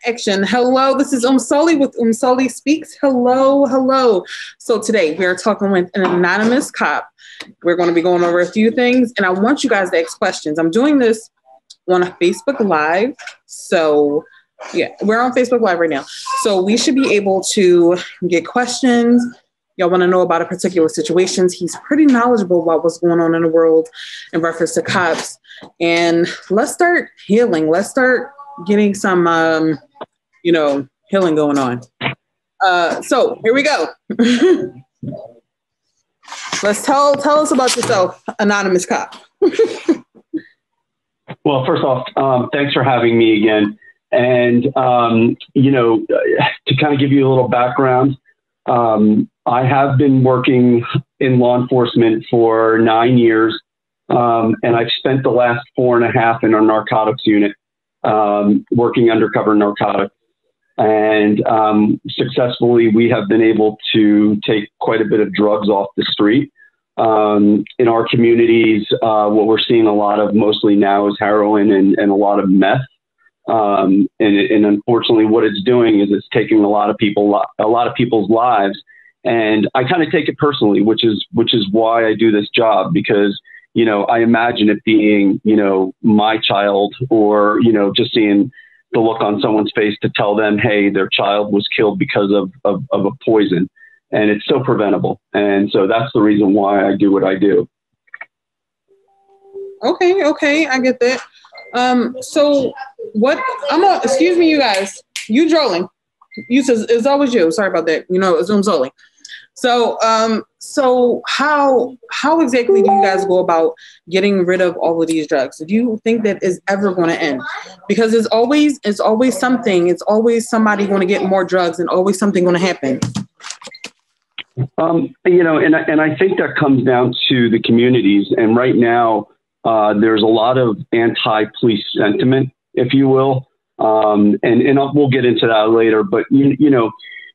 Action. Hello, this is Sully with Sully Speaks. Hello, hello. So today we are talking with an anonymous cop. We're going to be going over a few things, and I want you guys to ask questions. I'm doing this on a Facebook Live. So yeah, we're on Facebook Live right now. So we should be able to get questions. Y'all want to know about a particular situations. He's pretty knowledgeable about what's going on in the world in reference to cops. And let's start healing. Let's start getting some, healing going on. So here we go. Let's tell us about yourself, anonymous cop. Well, first off, thanks for having me again. And, to kind of give you a little background, I have been working in law enforcement for 9 years, and I've spent the last 4.5 in our narcotics unit, working undercover narcotics. And successfully, we have been able to take quite a bit of drugs off the street. In our communities, what we're seeing a lot of mostly now is heroin and a lot of meth. And unfortunately, what it's doing is it's taking a lot of people's lives. And I kind of take it personally, which is why I do this job, because, I imagine it being, my child, or, just seeing the look on someone's face to tell them, hey, their child was killed because of a poison. And it's so preventable. And so that's the reason why I do what I do. Okay. I get that. So excuse me, you guys, you trolling. You says it's always you. Sorry about that. It's Sully. So how exactly do you guys go about getting rid of all of these drugs? Do you think that is ever going to end? Because it's always something. It's always somebody going to get more drugs, and always something going to happen. And I think that comes down to the communities. And right now, there's a lot of anti-police sentiment, if you will. We'll get into that later. But,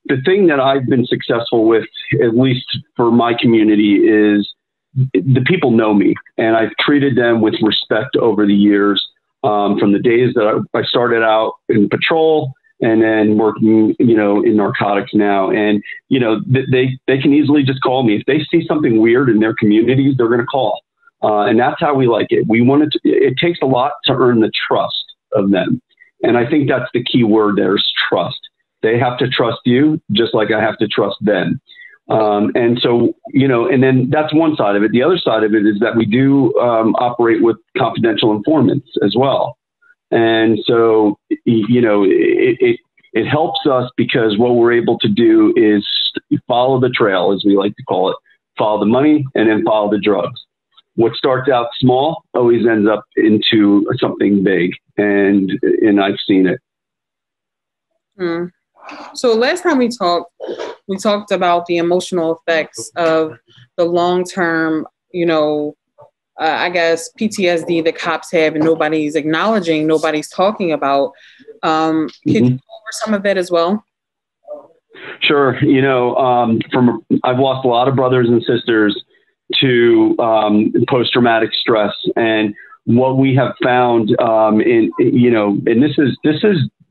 the thing that I've been successful with, at least for my community, is the people know me, and I've treated them with respect over the years, from the days that I started out in patrol and then working, in narcotics now. And, they can easily just call me. If they see something weird in their communities, they're going to call. And that's how we like it. It takes a lot to earn the trust of them. And I think that's the key word there, is trust. They have to trust you just like I have to trust them. And so, and then that's one side of it. The other side of it is that we do operate with confidential informants as well. And so, it helps us, because what we're able to do is follow the trail, as we like to call it, follow the money and then follow the drugs. What starts out small always ends up into something big. And I've seen it. So last time we talked about the emotional effects of the long-term, I guess, PTSD that cops have, and nobody's acknowledging, nobody's talking about. Can you go over some of that as well? Sure. I've lost a lot of brothers and sisters to post-traumatic stress, and what we have found, and this is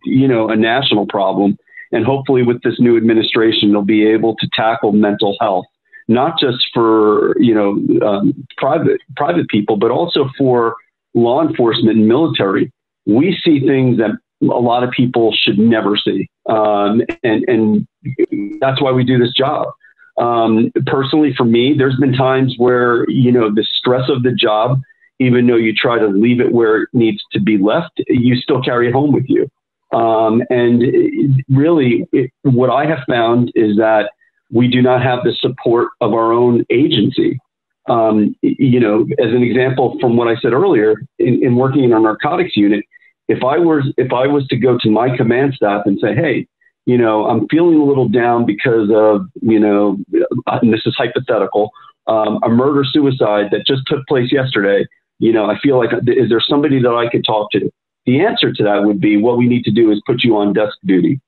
a national problem. And hopefully with this new administration, they'll be able to tackle mental health, not just for, private people, but also for law enforcement and military. We see things that a lot of people should never see. And that's why we do this job. Personally, for me, there's been times where, the stress of the job even though you try to leave it where it needs to be left, you still carry it home with you. What I have found is that we do not have the support of our own agency. As an example from what I said earlier, in working in our narcotics unit, if I was to go to my command staff and say, hey, I'm feeling a little down because of, and this is hypothetical, a murder suicide that just took place yesterday. I feel like, is there somebody that I could talk to? The answer to that would be, what we need to do is put you on desk duty.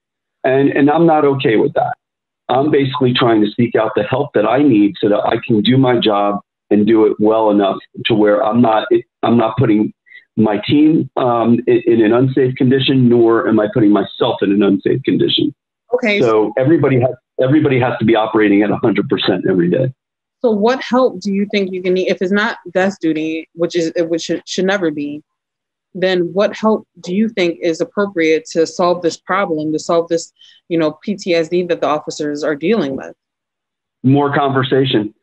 And I'm not okay with that. I'm basically trying to seek out the help that I need so that I can do my job and do it well enough to where I'm not putting my team in an unsafe condition, nor am I putting myself in an unsafe condition. Okay. So everybody has to be operating at 100% every day. So what help do you think you can need if it's not desk duty, which should never be? Then what help do you think is appropriate to solve this problem, to solve this, PTSD that the officers are dealing with? More conversation.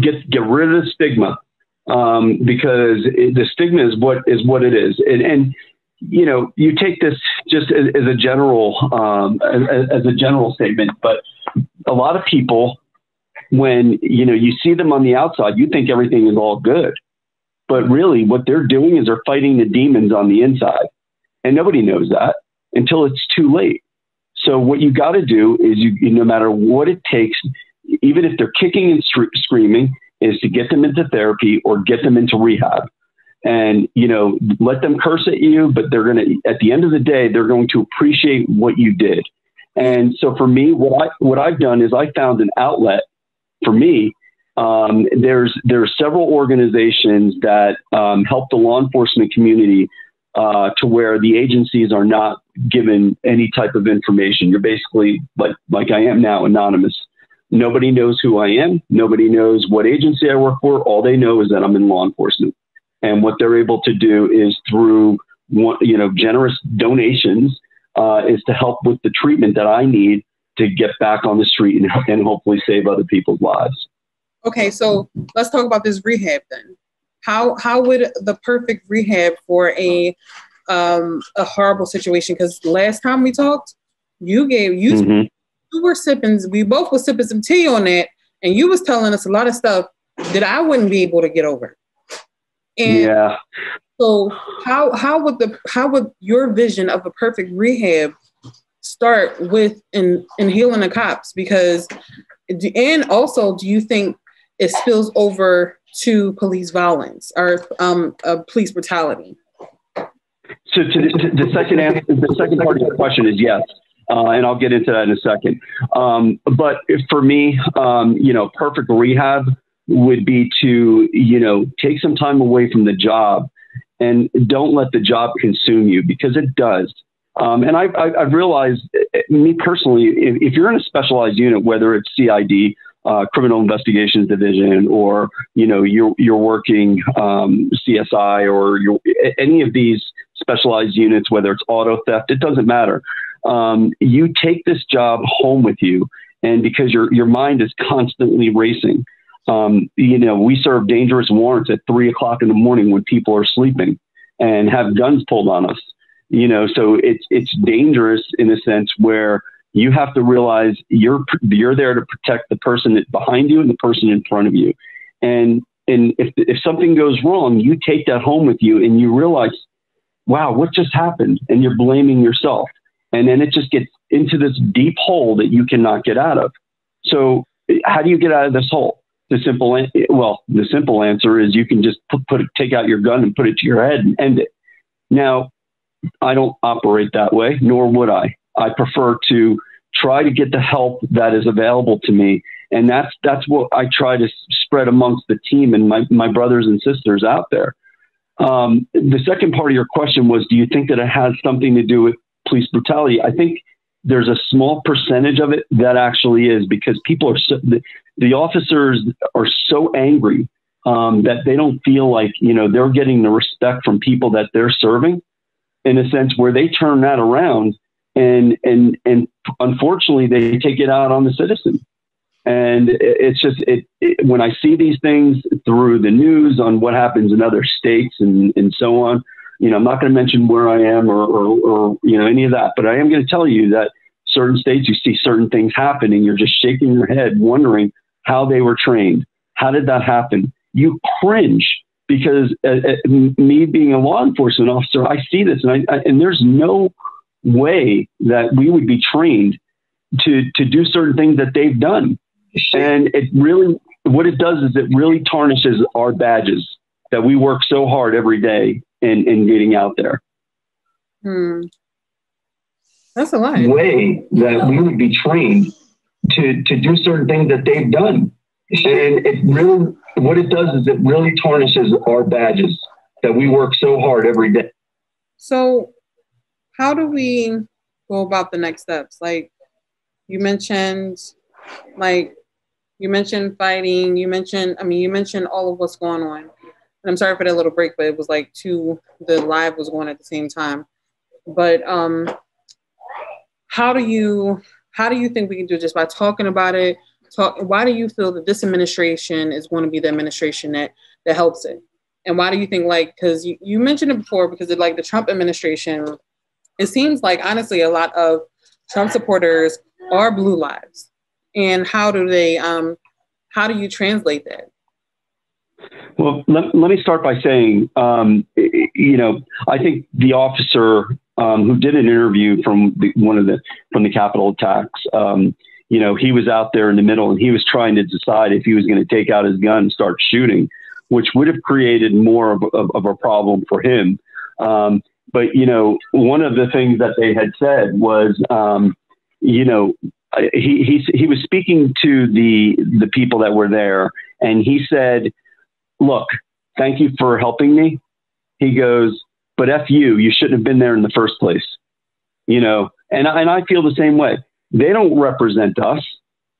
Get rid of the stigma, because the stigma is what it is. And you take this just as a general statement, but a lot of people, when you see them on the outside, you think everything is all good. But really, what they're doing is they're fighting the demons on the inside. And nobody knows that until it's too late. So what you got to do is, no matter what it takes, even if they're kicking and screaming, is to get them into therapy or get them into rehab. And, let them curse at you, but at the end of the day, they're going to appreciate what you did. And so for me, what I've done is I found an outlet for me. There's several organizations that help the law enforcement community to where the agencies are not given any type of information. You're basically like I am now, anonymous. Nobody knows who I am. Nobody knows what agency I work for. All they know is that I'm in law enforcement. And what they're able to do is through generous donations is to help with the treatment that I need to get back on the street and hopefully save other people's lives. Okay, so let's talk about this rehab then. How would the perfect rehab for a horrible situation? Because last time we talked, you were sipping, we both were sipping some tea on that, and you was telling us a lot of stuff that I wouldn't be able to get over. And yeah. So how would your vision of a perfect rehab start with in healing the cops? Because, and also, do you think it spills over to police violence or police brutality? So the second part of your question is yes. And I'll get into that in a second. But for me, perfect rehab would be to, take some time away from the job and don't let the job consume you, because it does. And I've realized, me personally, if you're in a specialized unit, whether it's CID, Criminal Investigations Division, or, you're working CSI, or any of these specialized units, whether it's auto theft, it doesn't matter. You take this job home with you, and because your mind is constantly racing. We serve dangerous warrants at 3 o'clock in the morning when people are sleeping and have guns pulled on us. So it's dangerous in a sense where you have to realize you're there to protect the person behind you and the person in front of you. And if something goes wrong, you take that home with you and you realize, wow, what just happened? And you're blaming yourself. And then it just gets into this deep hole that you cannot get out of. So how do you get out of this hole? The simple answer is you can just take out your gun and put it to your head and end it. Now, I don't operate that way, nor would I. I prefer to try to get the help that is available to me. And that's what I try to spread amongst the team and my brothers and sisters out there. The second part of your question was, do you think that it has something to do with police brutality? I think there's a small percentage of it that actually is, because people are the officers are so angry that they don't feel like, they're getting the respect from people that they're serving, in a sense where they turn that around and unfortunately they take it out on the citizen. And it's just, when I see these things through the news on what happens in other states and so on, you know, I'm not going to mention where I am or, you know, any of that, but I am going to tell you that certain states, you see certain things happen and you're just shaking your head wondering how they were trained. How did that happen? You cringe because me being a law enforcement officer, I see this and there's no way that we would be trained to do certain things that they've done. And it really, what it does is it really tarnishes our badges that we work so hard every day in getting out there. That's a lot. Way that we would be trained to do certain things that they've done. And it really, what it does is it really tarnishes our badges that we work so hard every day. So how do we go about the next steps? Like you mentioned fighting, you mentioned all of what's going on. And I'm sorry for that little break, but it was like the live was going at the same time. But how do you think we can do it? Just by talking about it? Why do you feel that this administration is going to be the administration that helps it? And why do you think, like, because you mentioned it before, because of like the Trump administration, it seems like honestly a lot of Trump supporters are blue lives. And how do you translate that? Well, let me start by saying, you know, I think the officer who did an interview from the Capitol attacks, you know, he was out there in the middle and he was trying to decide if he was going to take out his gun and start shooting, which would have created more of a problem for him. But, you know, one of the things that they had said was, you know, he was speaking to the people that were there, and he said, look, thank you for helping me. He goes, but F you shouldn't have been there in the first place. You know, and I feel the same way. They don't represent us.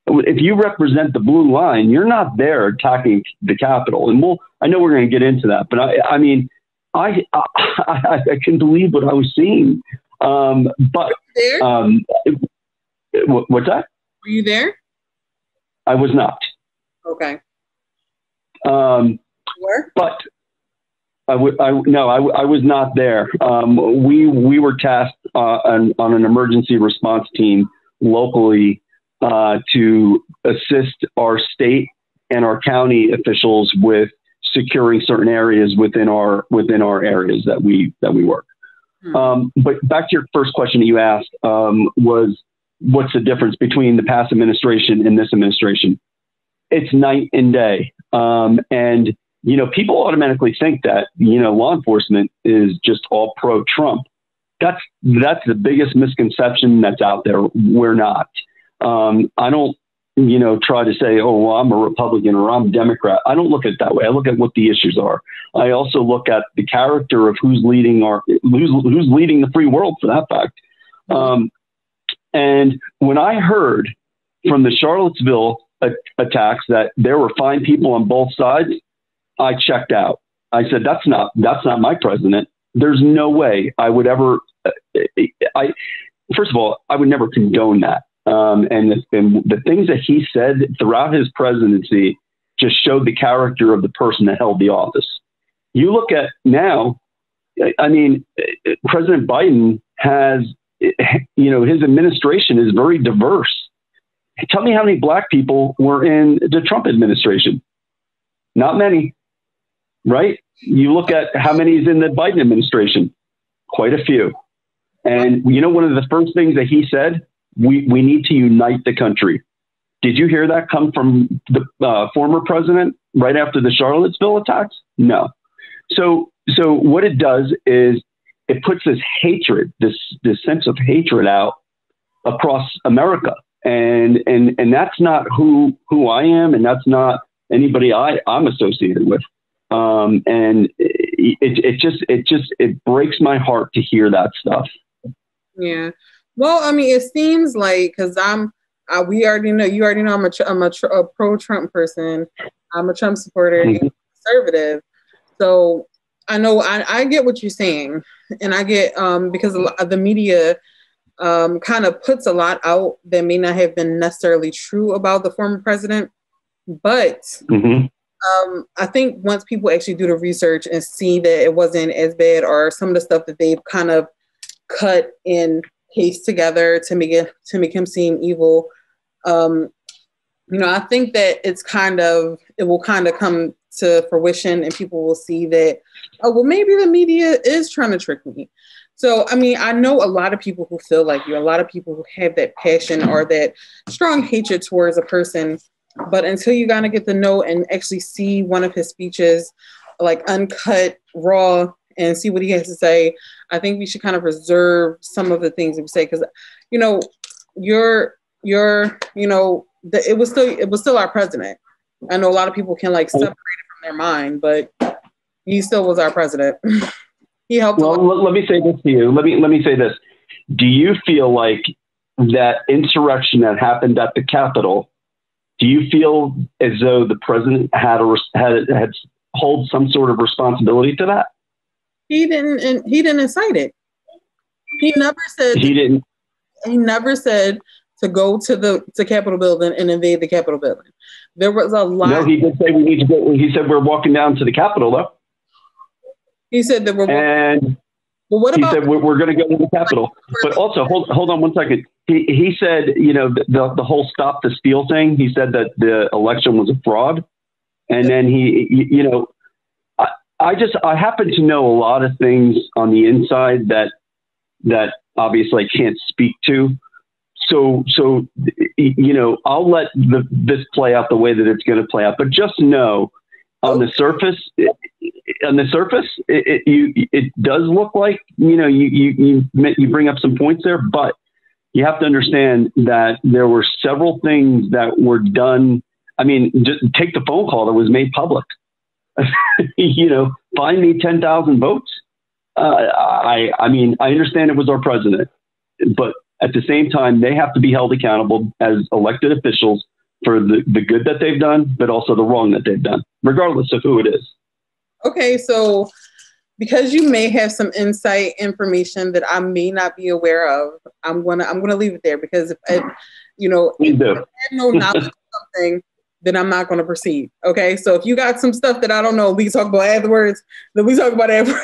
If you represent the blue line, you're not there attacking the Capitol. And I know we're going to get into that, but I mean, I couldn't believe what I was seeing. But what's that? Were you there? I was not. Okay. Where? But I was not there. We were tasked on an emergency response team locally to assist our state and our county officials with securing certain areas within our areas that we work. But back to your first question that you asked was, what's the difference between the past administration and this administration? It's night and day. And, you know, people automatically think that, you know, law enforcement is just all pro-Trump. That's the biggest misconception that's out there. We're not. I don't, you know, try to say, oh, well, I'm a Republican or I'm a Democrat. I don't look at it that way. I look at what the issues are. I also look at the character of who's leading the free world, for that fact. And when I heard from the Charlottesville attacks that there were fine people on both sides, I checked out. I said, that's not my president. There's no way I would ever, first of all, I would never condone that. And the things that he said throughout his presidency just showed the character of the person that held the office. You look at now, I mean, President Biden has, you know, his administration is very diverse. Tell me how many black people were in the Trump administration? Not many, right? You look at how many is in the Biden administration, quite a few. And you know, one of the first things that he said, we need to unite the country. Did you hear that come from the former president right after the Charlottesville attacks? No. So what it does is it puts this hatred, this sense of hatred out across America. And that's not who I am. And that's not anybody I'm associated with. And it breaks my heart to hear that stuff. Yeah. Well, I mean, it seems like, cause you already know, I'm a pro-Trump person. I'm a Trump supporter and conservative. So I know I get what you're saying, and I get because the media kind of puts a lot out that may not have been necessarily true about the former president. But I think once people actually do the research and see that it wasn't as bad, or some of the stuff that they've kind of cut and paste together to make him seem evil, I think that it will kind of come to fruition, and people will see that, oh, well, maybe the media is trying to trick me. So, I mean, I know a lot of people who feel like you, a lot of people who have that passion or that strong hatred towards a person. But until you kind of get to know and actually see one of his speeches, like uncut, raw, and see what he has to say, I think we should kind of reserve some of the things that we say. Because, it was still our president. I know a lot of people can like separate it from their mind, but he still was our president. He helped. Well, let me say this to you. Let me say this. Do you feel like that insurrection that happened at the Capitol? Do you feel as though the president had hold some sort of responsibility to that? He didn't incite it. He never said. He didn't. He never said to go to Capitol building and invade the Capitol building. There was a lot. No, he did say we need to go. He said we're walking down to the Capitol, though. He said that we're. And well, what about? He said we're going to go to the Capitol. But also, hold on one second. He said, the whole stop the steal thing. He said that the election was a fraud, and then I happen to know a lot of things on the inside that obviously I can't speak to. So I'll let this play out the way that it's going to play out. But just know, on the surface, it does look like you bring up some points there, but you have to understand that there were several things that were done. I mean, just take the phone call that was made public. Find me 10,000 votes. I understand it was our president, but at the same time, they have to be held accountable as elected officials for the good that they've done, but also the wrong that they've done, regardless of who it is. Okay, so because you may have some insight information that I may not be aware of, I'm gonna leave it there, because if I have no knowledge of something, then I'm not gonna proceed. Okay, so if you got some stuff that I don't know, we can talk about afterwards. Then we talk about afterwards.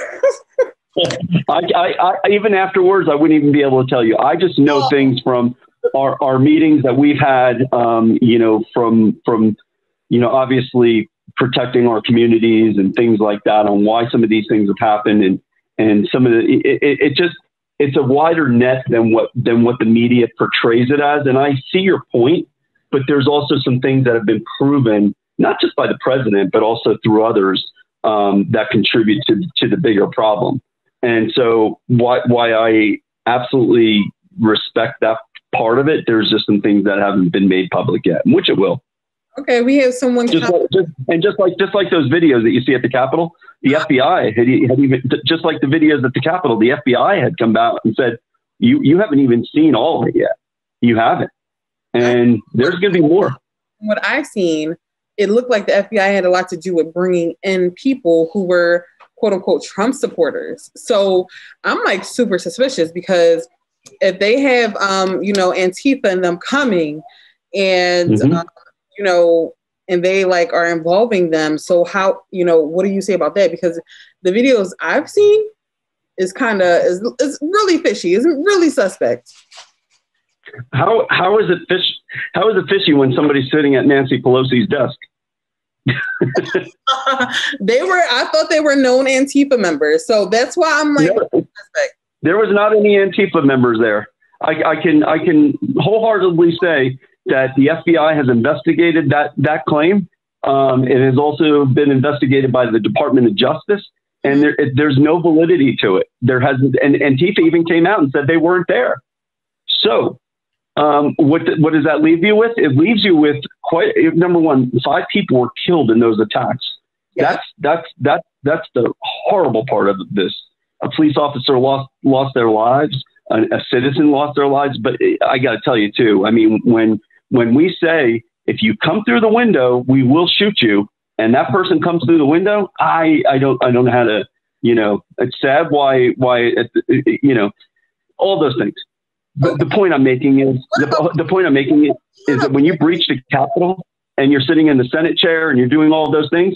I even afterwards, I wouldn't even be able to tell you. I just know things from our meetings that we've had, from obviously protecting our communities and things like that, on why some of these things have happened, and some of it's a wider net than what the media portrays it as. And I see your point, but there's also some things that have been proven, not just by the president, but also through others, that contribute to the bigger problem. And so why I absolutely respect that part of it, there's just some things that haven't been made public yet, which it will. Okay, we have someone just like those videos that you see at the Capitol, the FBI had even, just like the videos at the Capitol, the FBI had come out and said, you haven't even seen all of it yet. You haven't. And there's going to be more. What I've seen, it looked like the FBI had a lot to do with bringing in people who were quote unquote Trump supporters. So I'm like super suspicious, because if they have, Antifa and them coming and, and they like are involving them. So how, what do you say about that? Because the videos I've seen is really fishy. It's really suspect. How is it fishy when somebody's sitting at Nancy Pelosi's desk? I thought they were known Antifa members. So that's why I'm like, suspect. There was not any Antifa members there. I can wholeheartedly say that the FBI has investigated that claim. It has also been investigated by the Department of Justice, and there's no validity to it. There hasn't, and Antifa even came out and said they weren't there. So what does that leave you with? It leaves you with number one, 5 people were killed in those attacks. Yeah. That's the horrible part of this. A police officer lost their lives. A citizen lost their lives. But I got to tell you too. I mean, when we say, if you come through the window, we will shoot you, and that person comes through the window, I don't know how to, it's sad why all those things. the point I'm making is the point I'm making is that when you breach the Capitol and you're sitting in the Senate chair and you're doing all of those things,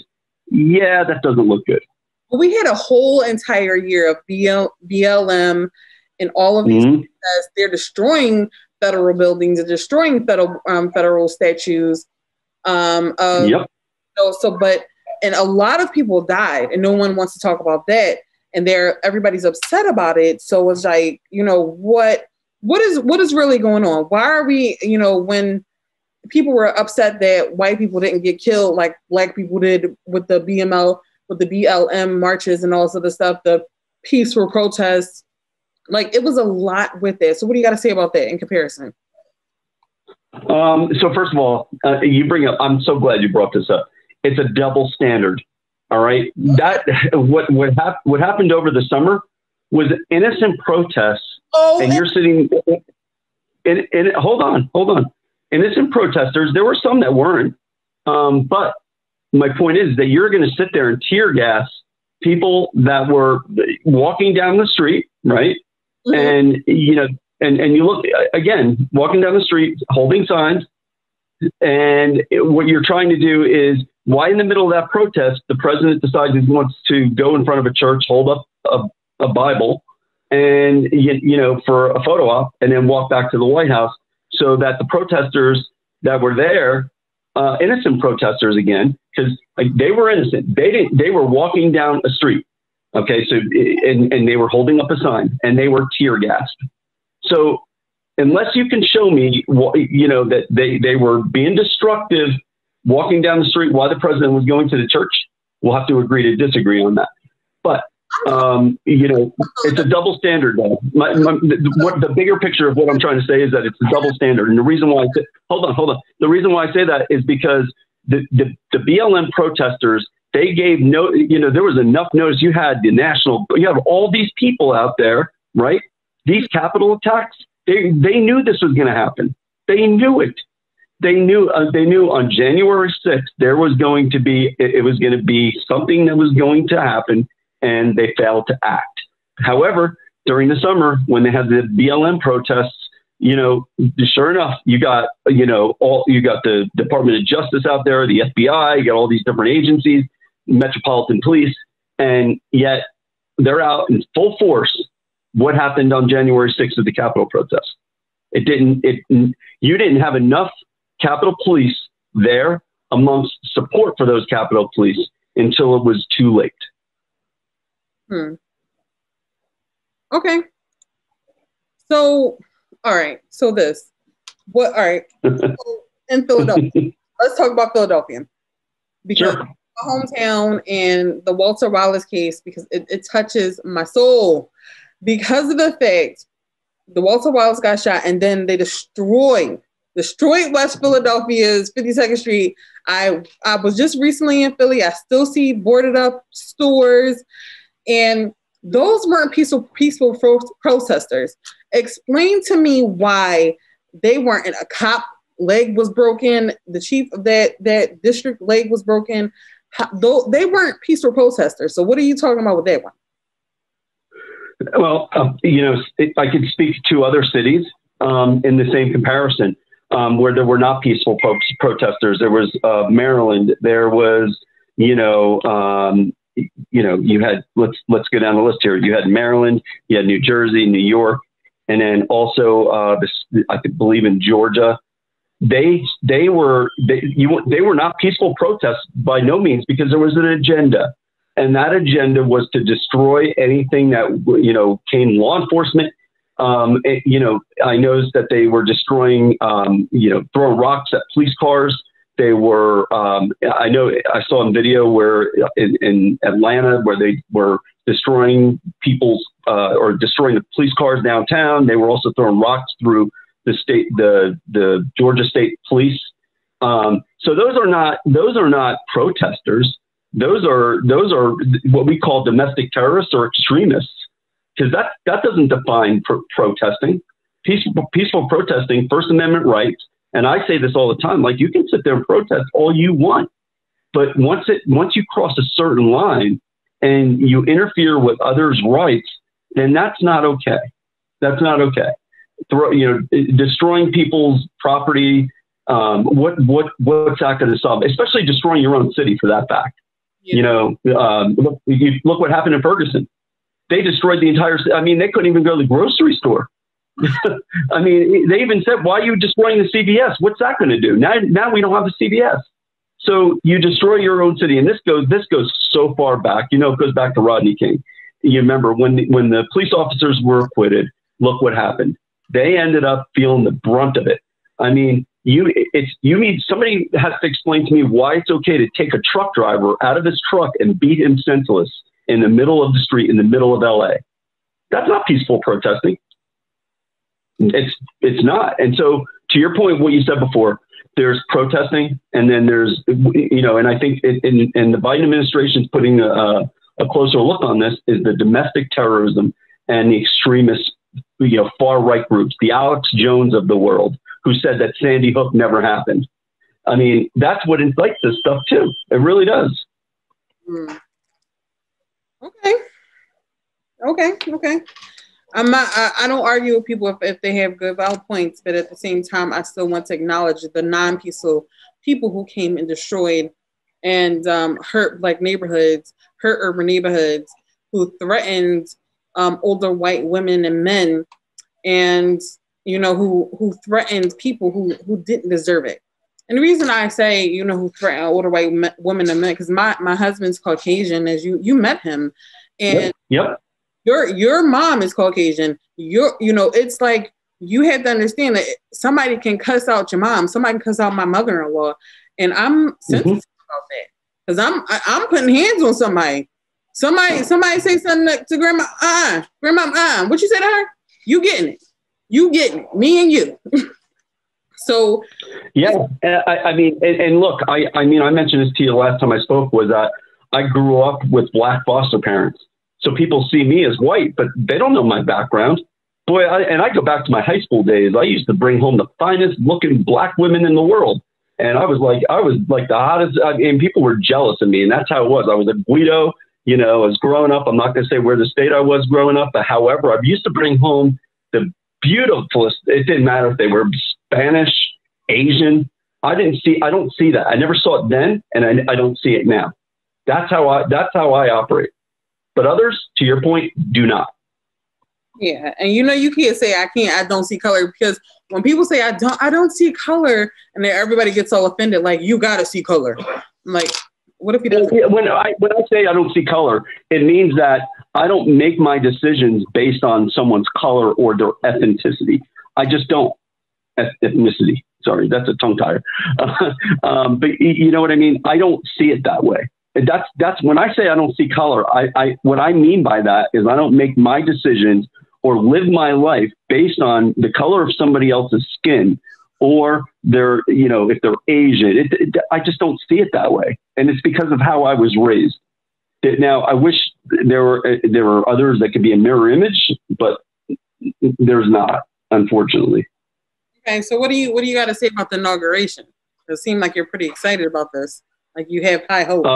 yeah, that doesn't look good. We had a whole entire year of BLM and all of these protests. They're destroying federal buildings and destroying federal statues. But and a lot of people died, and no one wants to talk about that. And everybody's upset about it. So it's like, what is really going on? Why are we, when people were upset that white people didn't get killed like black people did with the BLM marches and all this other stuff, the peaceful protests, like it was a lot with it. So what do you got to say about that in comparison? So first of all, I'm so glad you brought this up. It's a double standard. All right. That what happened over the summer was innocent protests. And you're sitting in hold on. Innocent protesters. There were some that weren't. But my point is that you're going to sit there and tear gas people that were walking down the street. Right. And, and you look again, walking down the street, holding signs. And what you're trying to do is, why in the middle of that protest, the president decides he wants to go in front of a church, hold up a Bible and, for a photo op and then walk back to the White House so that the protesters that were there, innocent protesters again, because they were innocent. They were walking down a street. OK, so and they were holding up a sign and they were tear gassed. So unless you can show me, that they were being destructive, walking down the street while the president was going to the church, we'll have to agree to disagree on that. But, it's a double standard, though. The bigger picture of what I'm trying to say is that it's a double standard. And the reason why hold on. The reason why I say that is because the BLM protesters, they gave there was enough notice. You have all these people out there, right? These Capitol attacks. They knew this was going to happen. They knew it. They knew on January 6th, there was going to be, it was going to be something that was going to happen, and they failed to act. However, during the summer, when they had the BLM protests, sure enough, you got the Department of Justice out there, the FBI, you got all these different agencies, Metropolitan Police, and yet they're out in full force. What happened on January 6th of the Capitol protest? You didn't have enough Capitol Police there amongst support for those Capitol Police until it was too late. Okay. So, all right. So all right. So in Philadelphia, let's talk about Philadelphia, because my hometown and the Walter Wallace case, because it touches my soul. Because of the fact the Walter Wallace got shot and then they destroyed West Philadelphia's 52nd Street. I was just recently in Philly. I still see boarded up stores, and those weren't peaceful protesters. Explain to me why they weren't. A cop leg was broken. The chief of that district leg was broken. They weren't peaceful protesters. So what are you talking about with that one? Well, I could speak to other cities in the same comparison where there were not peaceful protesters. There was Maryland. There was, you had, let's go down the list here. You had Maryland, you had New Jersey, New York, and then also I believe in Georgia. They were not peaceful protests by no means, because there was an agenda. And that agenda was to destroy anything that, came law enforcement. I noticed that they were destroying, throwing rocks at police cars. They were, I saw a video where in Atlanta where they were destroying or destroying the police cars downtown. They were also throwing rocks through the Georgia State Police. So those are not protesters. Those are what we call domestic terrorists or extremists, because that doesn't define protesting. Peaceful protesting, First Amendment rights. And I say this all the time, like, you can sit there and protest all you want, but once you cross a certain line and you interfere with others' rights, then that's not okay. That's not okay. destroying people's property. What's that going to solve? Especially destroying your own city for that fact. Yeah. Look what happened in Ferguson. They destroyed the entire. I mean, they couldn't even go to the grocery store. I mean, they even said, "Why are you destroying the CVS? What's that going to do?" Now we don't have the CVS. So you destroy your own city, and this goes so far back. It goes back to Rodney King. You remember when the police officers were acquitted? Look what happened. They ended up feeling the brunt of it. I mean, somebody has to explain to me why it's okay to take a truck driver out of his truck and beat him senseless in the middle of the street in the middle of LA. That's not peaceful protesting. It's not. And so, to your point, what you said before, there's protesting, and then there's, and I think in the Biden administration is putting a closer look on this, is the domestic terrorism and the extremist, far right groups, the Alex Jones of the world, who said that Sandy Hook never happened. I mean, that's what incites this stuff too. It really does. Okay. I'm not. I don't argue with people if they have good valid points, but at the same time, I still want to acknowledge the non-peaceful people who came and destroyed and hurt Black neighborhoods, hurt urban neighborhoods, who threatened older white women and men, and who threatened people who didn't deserve it. And the reason I say who threatened older white women and men, because my husband's Caucasian, as you met him, and yep. Your mom is Caucasian. It's like you have to understand that somebody can cuss out your mom, somebody can cuss out my mother-in-law, and I'm sensitive about that because I'm putting hands on somebody. Somebody say something to grandma. Grandma, what you say to her? You getting it? Me and you. So yeah, I mean, look, I mean, I mentioned this to you the last time I spoke, was that I grew up with Black foster parents. So people see me as white, but they don't know my background. Boy, I go back to my high school days. I used to bring home the finest looking Black women in the world. And I was like the hottest, and people were jealous of me. And that's how it was. I was a Guido, I was growing up. I'm not going to say where the state I was growing up, but however, I used to bring home the beautifulest. It didn't matter if they were Spanish, Asian. I don't see that. I never saw it then, and I don't see it now. That's how I operate. But others, to your point, do not. Yeah, and you can't say I don't see color, because when people say I don't see color, and then everybody gets all offended, like, you gotta see color. I'm like, what if you don't? When I say I don't see color, it means that I don't make my decisions based on someone's color or their ethnicity. I just don't. Ethnicity. Sorry, that's a tongue tire. But you know what I mean? I don't see it that way. That's when I say I don't see color. What I mean by that is I don't make my decisions or live my life based on the color of somebody else's skin or their, if they're Asian. I just don't see it that way, and it's because of how I was raised. Now, I wish there were others that could be a mirror image, but there's not, unfortunately. Okay, so what do you got to say about the inauguration? It seemed like you're pretty excited about this. Like you have high hopes.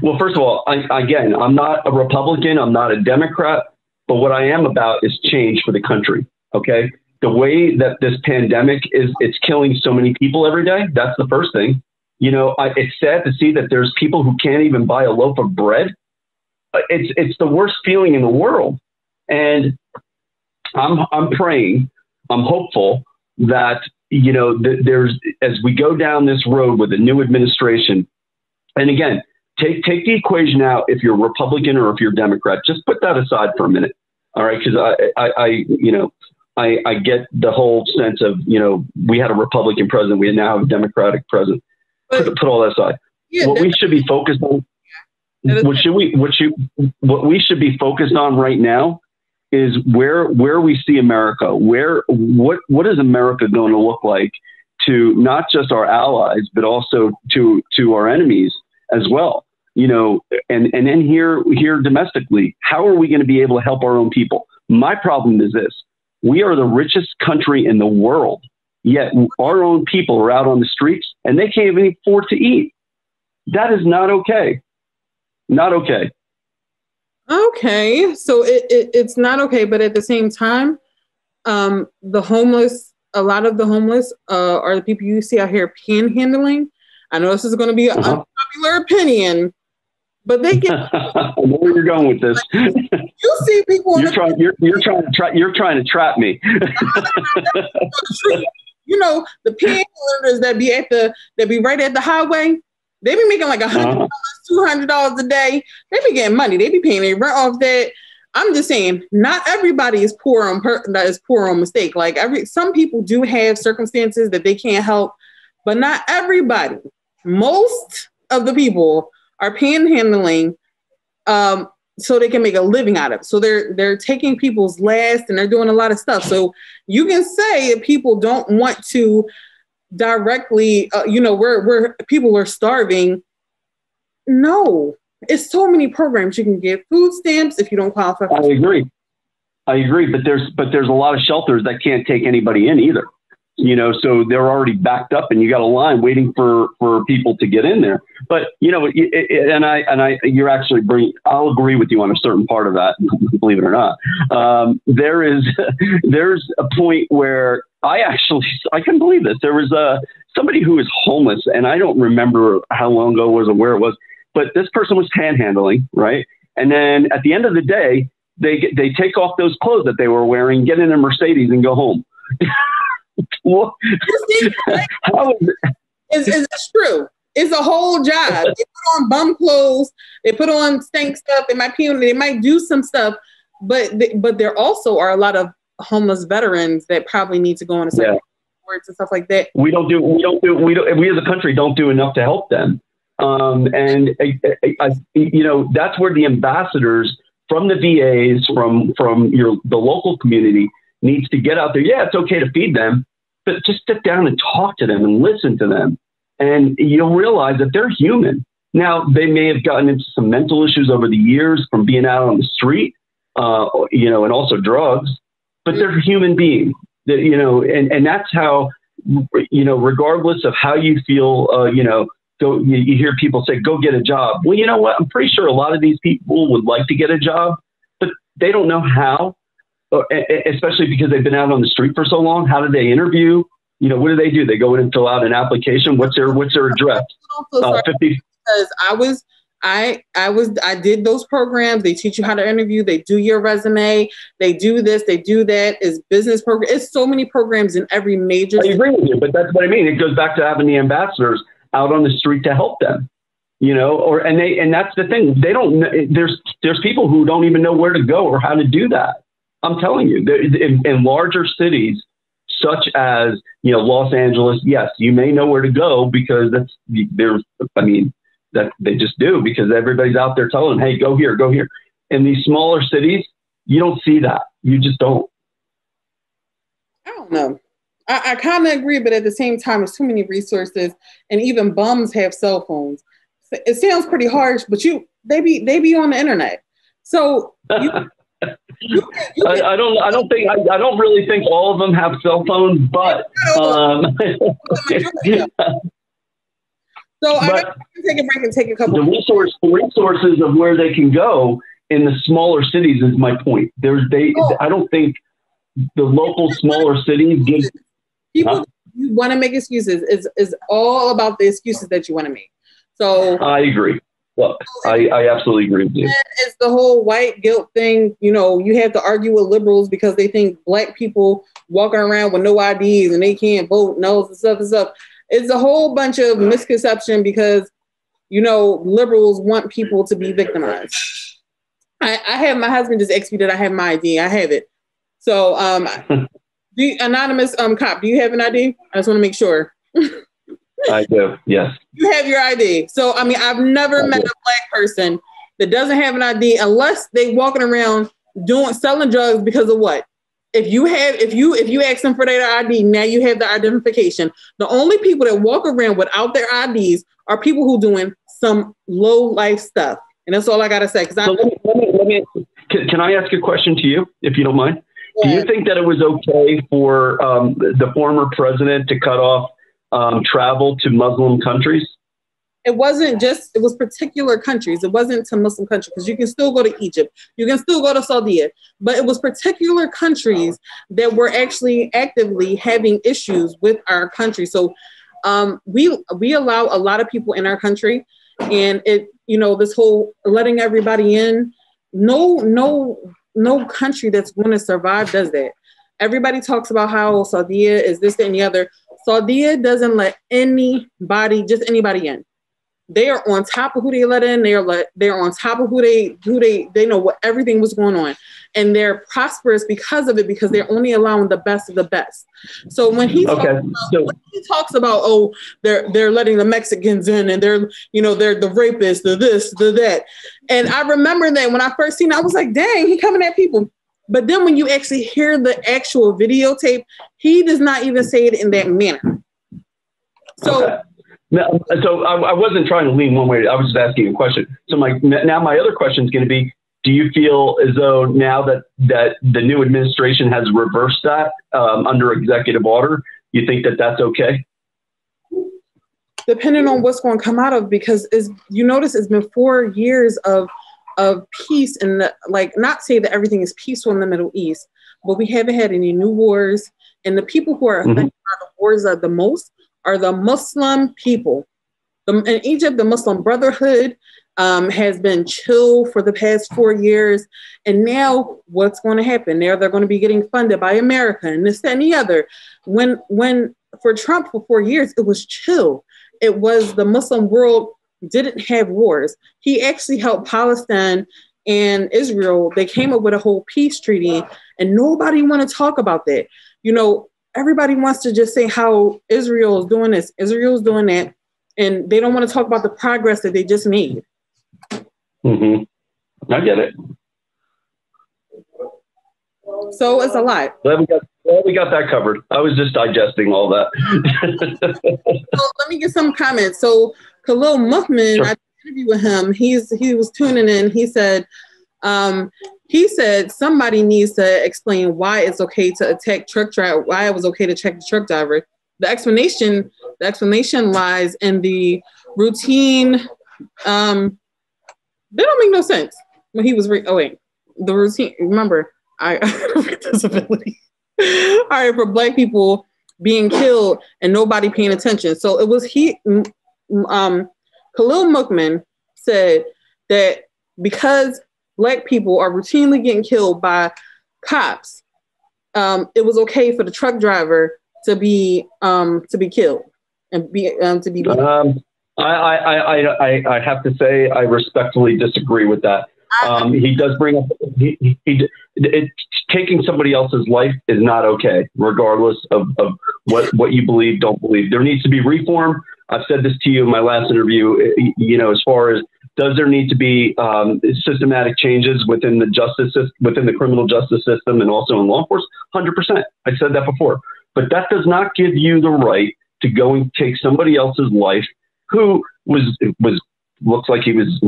Well, first of all, I'm not a Republican. I'm not a Democrat. But what I am about is change for the country. Okay. The way that this pandemic it's killing so many people every day. That's the first thing. It's sad to see that there's people who can't even buy a loaf of bread. It's the worst feeling in the world. And I'm praying, I'm hopeful that, there's, as we go down this road with the new administration, and again, take the equation out if you're Republican or if you're Democrat. Just put that aside for a minute. All right. Because I get the whole sense of, we had a Republican president, we now have a Democratic president. Put all that aside. Yeah, what we should be focused on, what we should be focused on right now is where we see America, what is America going to look like to not just our allies, but also to our enemies as well, and then here domestically, how are we going to be able to help our own people? My problem is this: we are the richest country in the world, yet our own people are out on the streets and they can't even afford to eat. That is not okay. Not okay. Okay, so it's not okay, but at the same time, The homeless, a lot of the homeless are the people you see out here panhandling. I know this is going to be an unpopular opinion, but they get. I know where you're going with this. You see people. You're trying to trap me. You know, the panhandlers that be right at the highway. They be making like $100, $200 a day. They be getting money. They be paying their rent off that. I'm just saying, not everybody is poor on mistake. Like some people do have circumstances that they can't help, but not everybody. Most of the people are panhandling so they can make a living out of it. So they're taking people's last and they're doing a lot of stuff. So you can say if people don't want to directly, where people are starving. No, it's so many programs you can get. Food stamps if you don't qualify. I agree, but there's a lot of shelters that can't take anybody in either. You know, so they're already backed up, and you got a line waiting for people to get in there. But you know, you're actually I'll agree with you on a certain part of that, believe it or not. There's a point where I couldn't believe this. There was somebody who was homeless, and I don't remember how long ago it was or where it was, but this person was panhandling, right? And then at the end of the day, they take off those clothes that they were wearing, get in a Mercedes, and go home. How is it? It's true. It's a whole job. They put on bum clothes. They put on stank stuff. They might pee on it. They might do some stuff, but there also are a lot of homeless veterans that probably need to go on a certain boards and stuff like that. We as a country don't do enough to help them. And that's where the ambassadors from the VAs, from the local community needs to get out there. Yeah, it's okay to feed them, but just sit down and talk to them and listen to them. And you'll realize that they're human. Now, they may have gotten into some mental issues over the years from being out on the street, and also drugs, but they're human beings, and that's how, regardless of how you feel, you hear people say, go get a job. Well, you know what? I'm pretty sure a lot of these people would like to get a job, but they don't know how, especially because they've been out on the street for so long. How do they interview? What do they do? They go in and fill out an application. What's their address? 50. Because I did those programs. They teach you how to interview. They do your resume. They do this. They do that. It's business program. It's so many programs in every major. I agree with you, but that's what I mean. It goes back to having the ambassadors out on the street to help them. And that's the thing. They don't. There's people who don't even know where to go or how to do that. I'm telling you, in larger cities such as Los Angeles, yes, you may know where to go because that they just do, because everybody's out there telling them, hey, go here, go here. In these smaller cities, you don't see that. You just don't. I don't know. I kind of agree, but at the same time, there's too many resources, and even bums have cell phones. It sounds pretty harsh, but they be on the internet. So I don't really think all of them have cell phones, but so I can take a break and take a couple. The resources of where they can go in the smaller cities is my point. I don't think the local smaller cities give people. You want to make excuses. Is all about the excuses that you want to make. So I agree. Look, I absolutely agree with you. It's the whole white guilt thing. You have to argue with liberals because they think black people walking around with no IDs and they can't vote. No, stuff. It's a whole bunch of misconception because, liberals want people to be victimized. I have my husband just asked me that I have my ID. I have it. So, the anonymous cop, do you have an ID? I just want to make sure. I do. Yes. You have your ID. So, I've never met a black person that doesn't have an ID unless they walking around selling drugs because of what? If you ask them for their ID, now you have the identification. The only people that walk around without their IDs are people who doing some low life stuff. And that's all I got to say. Can I ask a question to you, if you don't mind? Yeah. Do you think that it was okay for the former president to cut off travel to Muslim countries? it wasn't just, it was particular countries. It wasn't to Muslim countries, because you can still go to Egypt, you can still go to Saudi, but it was particular countries that were actually actively having issues with our country. So we allow a lot of people in our country, and it, you know, this whole letting everybody in, no country that's going to survive does that. Everybody talks about how Saudi is this, that, and the other. Saudi doesn't let anybody, just anybody in. They are on top of who they let in. They're on top of who they know what everything was going on, and they're prosperous because of it, because they're only allowing the best of the best. So when he talks about, oh, they're letting the Mexicans in, and they're the rapists, the this, the that, and I remember that when I first seen it, I was like, dang, he coming at people. But then when you actually hear the actual videotape, he does not even say it in that manner. So. Okay. So I wasn't trying to lean one way. I was just asking a question. So my other question is going to be, do you feel as though now that the new administration has reversed that under executive order, you think that that's okay? Depending on what's going to come out of, because you notice it's been 4 years of peace, and not say that everything is peaceful in the Middle East, but we haven't had any new wars. And the people who are affected by the wars the most are the Muslim people. In Egypt, the Muslim Brotherhood has been chill for the past 4 years. And now what's going to happen? They're going to be getting funded by America and this, that, and the other. When for Trump for 4 years, it was chill. It was the Muslim world didn't have wars. He actually helped Palestine and Israel. They came up with a whole peace treaty, and nobody want to talk about that. Everybody wants to just say how Israel is doing this, Israel is doing that, and they don't want to talk about the progress that they just made. I get it. So it's a lot. We got that covered. I was just digesting all that. So let me get some comments. So Khalil Muhman, sure. I did an interview with him. He was tuning in. He said somebody needs to explain why it's okay to attack truck driver, why it was okay to attack the truck driver. The explanation lies in the routine. They don't make no sense. When he was the routine. Remember, I disability. All right, for Black people being killed and nobody paying attention. So it was Khalil Muhman said that because Black people are routinely getting killed by cops, it was okay for the truck driver to be killed and to be. I have to say I respectfully disagree with that. He does bring up taking somebody else's life is not okay, regardless of what you believe, don't believe. There needs to be reform. I've said this to you in my last interview. As far as does there need to be systematic changes within the criminal justice system and also in law enforcement? 100%. I said that before, but that does not give you the right to go and take somebody else's life who looks like he was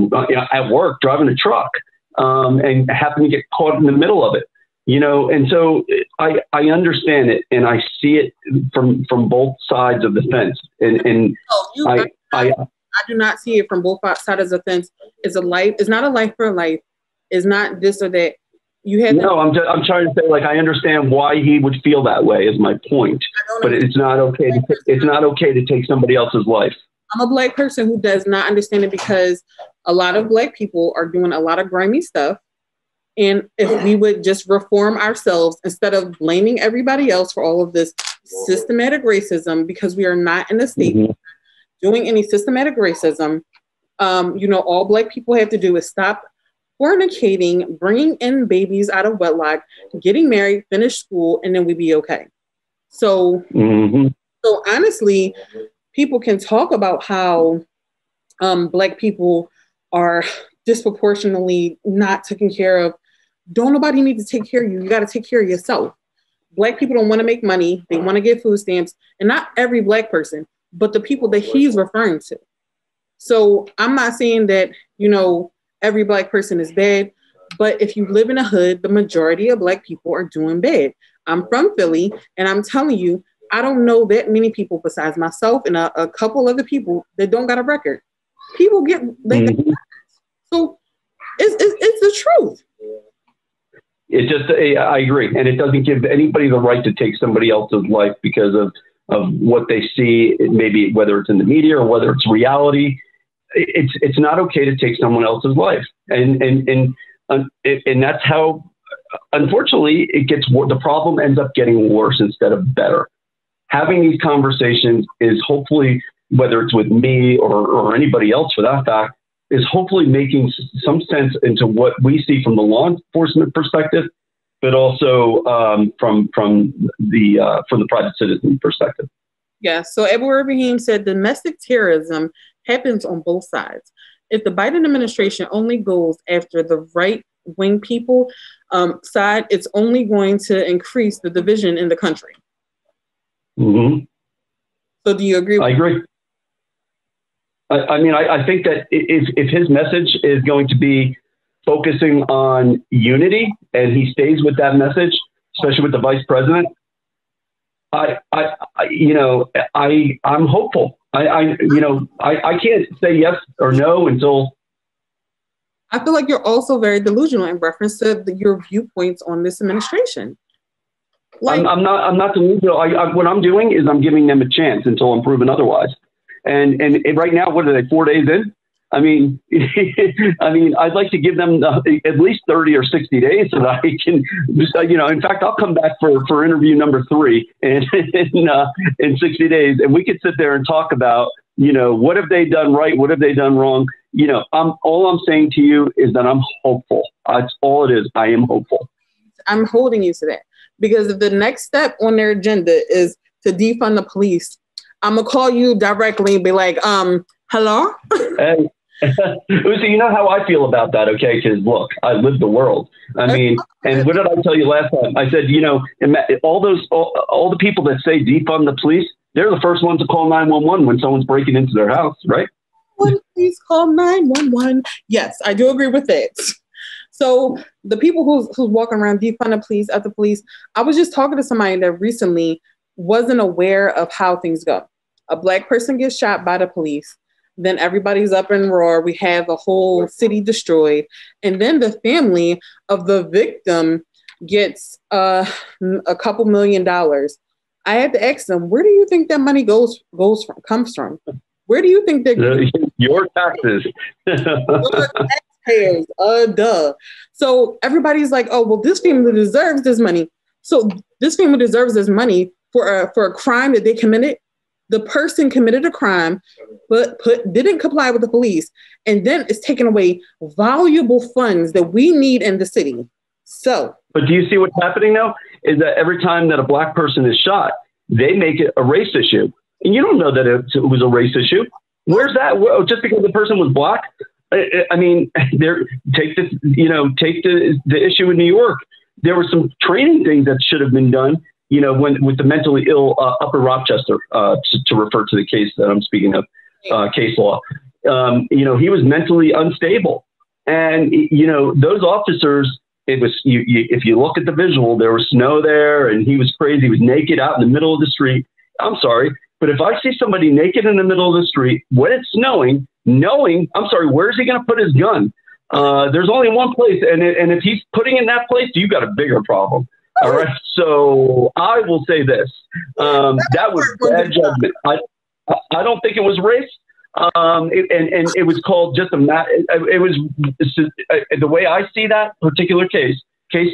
at work driving a truck and happened to get caught in the middle of it. And so I understand it, and I see it from both sides of the fence. I do not see it from both sides of the fence. It's not a life for life. It's not this or that. I'm trying to say, I understand why he would feel that way is my point, but it's not okay. It's not okay to take somebody else's life. I'm a Black person who does not understand it, because a lot of Black people are doing a lot of grimy stuff. And if we would just reform ourselves instead of blaming everybody else for all of this systematic racism, because we are not in the state doing any systematic racism. All Black people have to do is stop fornicating, bringing in babies out of wedlock, getting married, finish school, and then we'd be okay. So honestly, people can talk about how Black people are disproportionately not taken care of. Don't nobody need to take care of you. You got to take care of yourself. Black people don't want to make money. They want to get food stamps. And not every Black person, but the people that he's referring to. So I'm not saying that, every Black person is bad, but if you live in a hood, the majority of Black people are doing bad. I'm from Philly, and I'm telling you, I don't know that many people besides myself and a couple other people that don't got a record. People get so it's the truth. It just, I agree. And it doesn't give anybody the right to take somebody else's life because of what they see, maybe whether it's in the media or whether it's reality. It's not okay to take someone else's life. And that's how, unfortunately, it gets, the problem ends up getting worse instead of better. Having these conversations is hopefully, whether it's with me or anybody else for that fact, is hopefully making some sense into what we see from the law enforcement perspective, but also from the private citizen perspective. Yeah. So Edward Ibrahim said domestic terrorism happens on both sides. If the Biden administration only goes after the right-wing people side, it's only going to increase the division in the country. Mm-hmm. So do you agree? I agree. I mean, I think that if his message is going to be focusing on unity and he stays with that message, especially with the vice president, I'm hopeful. I can't say yes or no until. I feel like you're also very delusional in reference to your viewpoints on this administration. Like, I'm not delusional. What I'm doing is I'm giving them a chance until I'm proven otherwise. And right now, what are they, 4 days in? I mean, I'd like to give them at least 30 or 60 days so that I can, in fact, I'll come back for interview number 3 in 60 days. And we could sit there and talk about, what have they done right? What have they done wrong? All I'm saying to you is that I'm hopeful. That's all it is. I am hopeful. I'm holding you to that because if the next step on their agenda is to defund the police, I'm going to call you directly and be like, hello? Hey. So you know how I feel about that, okay? Because, look, I live the world. I mean, and what did I tell you last time? I said, all the people that say defund the police, they're the first ones to call 911 when someone's breaking into their house, right? Please call 911. Yes, I do agree with that. So the people who's walking around defund the police, at the police, I was just talking to somebody that recently wasn't aware of how things go. A Black person gets shot by the police. Then everybody's up in roar. We have a whole city destroyed. And then the family of the victim gets a couple $1 million. I had to ask them, where do you think that money comes from? Where do you think that your taxes? Your taxpayers, duh. So everybody's like, oh, well, this family deserves this money. So this family deserves this money for a crime that they committed. The person committed a crime, but didn't comply with the police, and then it's taking away valuable funds that we need in the city. So, but do you see what's happening now? Is that every time that a Black person is shot, they make it a race issue, and you don't know that it was a race issue. Where's that? Just because the person was Black? I mean, take the issue in New York. There were some training things that should have been done. With the mentally ill Upper Rochester, to refer to the case that I'm speaking of, case law, he was mentally unstable. And, those officers, it was, if you look at the visual, there was snow there and he was crazy. He was naked out in the middle of the street. I'm sorry, but if I see somebody naked in the middle of the street when it's snowing, where's he going to put his gun? There's only one place. And if he's putting in that place, you got a bigger problem. All right. So I will say this. That was bad judgment. I don't think it was race. And it was called just it was the way I see that particular case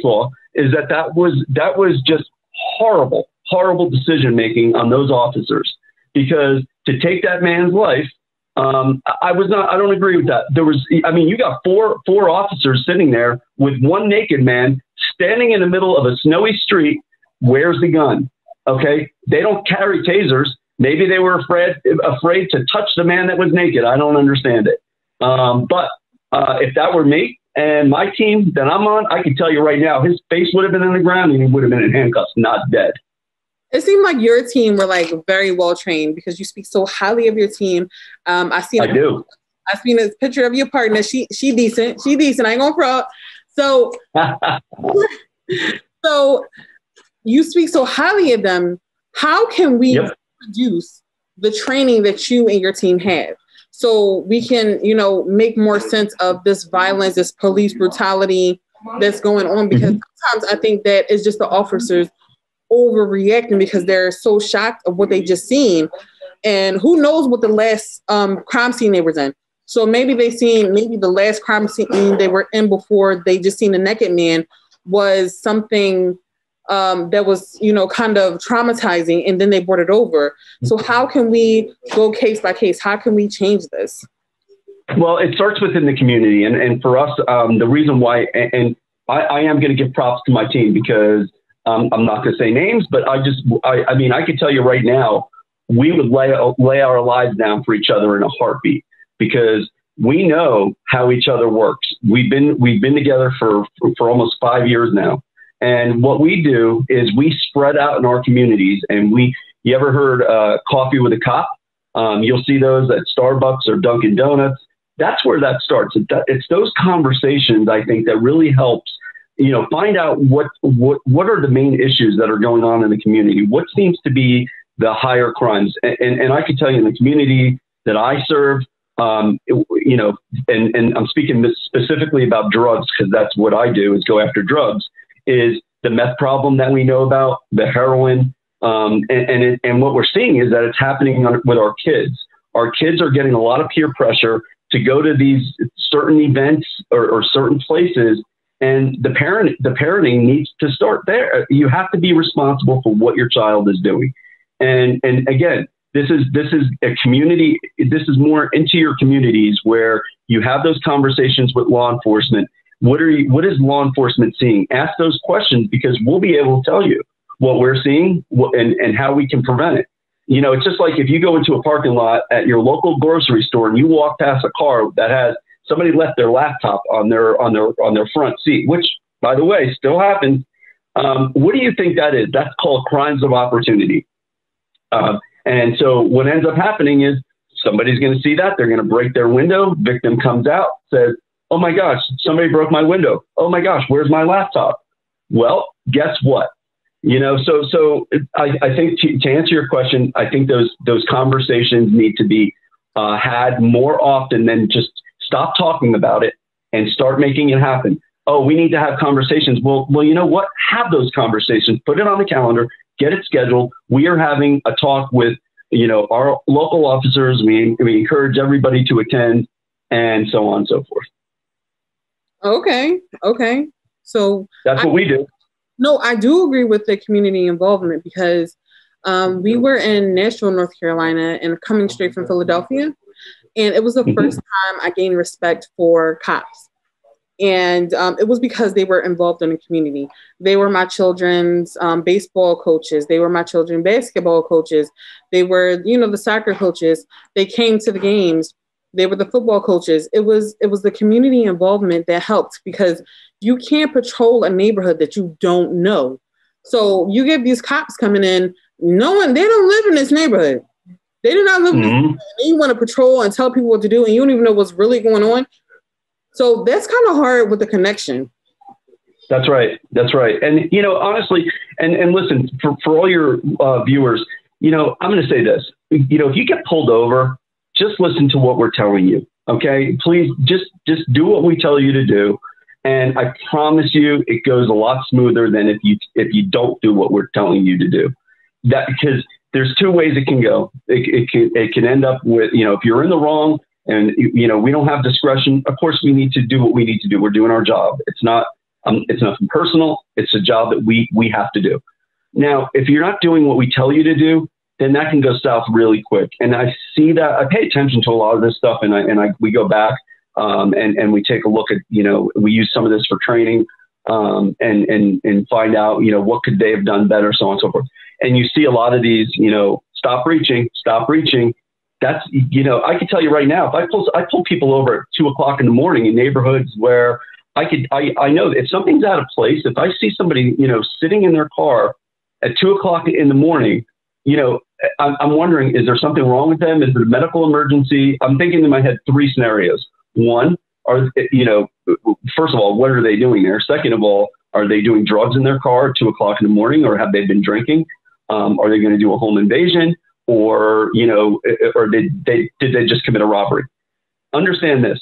law is that was just horrible decision making on those officers, because to take that man's life, I don't agree with that. You got four officers sitting there with one naked man standing in the middle of a snowy street. Where's the gun? Okay. They don't carry tasers. Maybe they were afraid to touch the man that was naked. I don't understand it. But if that were me and my team that I'm on, I can tell you right now, his face would have been in the ground and he would have been in handcuffs, not dead. It seemed like your team were like very well trained because you speak so highly of your team. I do. I've seen this picture of your partner. She decent. I ain't gonna front. So, so you speak so highly of them. How can we produce the training that you and your team have? so we can, make more sense of this violence, this police brutality that's going on. Because sometimes I think that it's just the officers overreacting because they're so shocked of what they just seen. And who knows what the last crime scene they was in. So maybe the last crime scene they were in before they just seen a naked man was something that was, kind of traumatizing, and then they brought it over. So how can we go case by case? How can we change this? Well, it starts within the community. And for us, the reason why, and I am going to give props to my team because I'm not going to say names, but I mean, I could tell you right now, we would lay our lives down for each other in a heartbeat because we know how each other works. We've been together for almost 5 years now. And what we do is we spread out in our communities, and you ever heard coffee with a cop? You'll see those at Starbucks or Dunkin' Donuts. That's where that starts. It's those conversations, I think, that really helps, find out what are the main issues that are going on in the community. What seems to be the higher crimes? And I can tell you in the community that I serve, and I'm speaking specifically about drugs because that's what I do is go after drugs, is the meth problem that we know about, the heroin. And what we're seeing is that it's happening with our kids. Our kids are getting a lot of peer pressure to go to these certain events or certain places. And the parenting needs to start there. You have to be responsible for what your child is doing. And again, this is a community. This is more into your communities where you have those conversations with law enforcement. What is law enforcement seeing? Ask those questions because we'll be able to tell you what we're seeing and how we can prevent it. It's just like if you go into a parking lot at your local grocery store and you walk past a car that has somebody left their laptop on their front seat, which, by the way, still happens. What do you think that is? That's called crimes of opportunity. And so what ends up happening is somebody's going to see that. They're going to break their window. Victim comes out, says, "Oh my gosh, somebody broke my window. Oh my gosh, where's my laptop?" Well, guess what? So I think to answer your question, I think those conversations need to be had more often than just stop talking about it and start making it happen. Oh, we need to have conversations. Well, you know what? Have those conversations. Put it on the calendar. Get it scheduled. We are having a talk with, our local officers. We encourage everybody to attend, and so on and so forth. Okay. So that's what we do. No, I do agree with the community involvement because we were in Nashville, North Carolina, and coming straight from Philadelphia. And it was the first time I gained respect for cops. And it was because they were involved in the community. They were my children's baseball coaches. They were my children's basketball coaches. They were, the soccer coaches. They came to the games. They were the football coaches. It was the community involvement that helped because you can't patrol a neighborhood that you don't know. So you get these cops coming in, knowing they don't live in this neighborhood. They do not live in this neighborhood. And you want to patrol and tell people what to do, and you don't even know what's really going on. So that's kind of hard with the connection. That's right. And, honestly, and listen, for all your viewers, I'm going to say this, if you get pulled over, just listen to what we're telling you. Okay, please just do what we tell you to do. And I promise you, it goes a lot smoother than if you don't do what we're telling you to do. That because there's two ways it can go. It can end up with, if you're in the wrong and, we don't have discretion. Of course, we need to do what we need to do. We're doing our job. It's nothing personal. It's a job that we have to do. Now, if you're not doing what we tell you to do, then that can go south really quick. And I see that. I pay attention to a lot of this stuff, and we go back and we take a look at, we use some of this for training and find out, what could they have done better, so on and so forth. And you see a lot of these, stop reaching. That's, I can tell you right now, if I pull people over at 2:00 in the morning in neighborhoods where I know if something's out of place, if I see somebody, sitting in their car at 2:00 in the morning, I'm wondering, is there something wrong with them? Is it a medical emergency? I'm thinking in my head 3 scenarios. One, first of all, what are they doing there? Second of all, are they doing drugs in their car at 2:00 in the morning, or have they been drinking? Are they going to do a home invasion? or, or did they just commit a robbery? Understand this: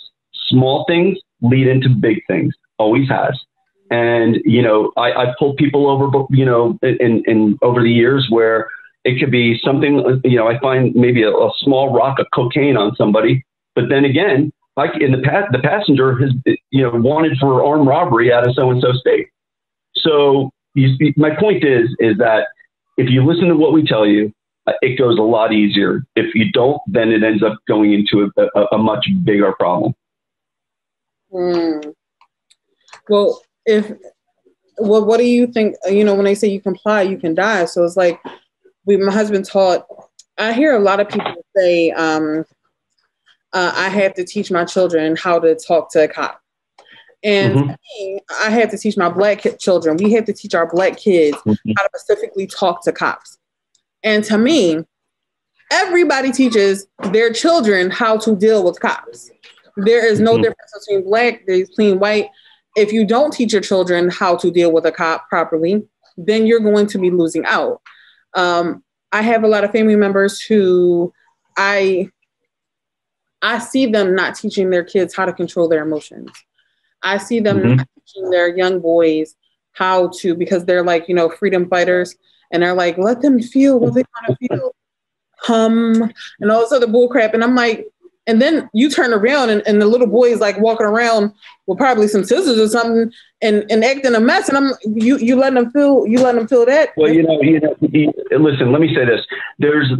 small things lead into big things, always has. And, I've pulled people over, in over the years where it could be something, I find maybe a small rock of cocaine on somebody, but then again, like in the passenger has, wanted for armed robbery out of so-and-so state. So my point is that if you listen to what we tell you, it goes a lot easier. If you don't, then it ends up going into a much bigger problem. Well, what do you think? When they say you comply, you can die. So it's like, my husband taught. I hear a lot of people say, I have to teach my children how to talk to a cop. And to me, I have to teach my Black children. We have to teach our Black kids how to specifically talk to cops. And to me, everybody teaches their children how to deal with cops. There is no difference between Black, between white. If you don't teach your children how to deal with a cop properly, then you're going to be losing out. I have a lot of family members who I see them not teaching their kids how to control their emotions. I see them not teaching their young boys how to, because they're like, freedom fighters, and they're like, let them feel what they want to feel, and all this other bull crap. And I'm like, and then you turn around and the little boy is like walking around with probably some scissors or something and acting a mess. And you letting them feel that. Well, listen, let me say this. There's,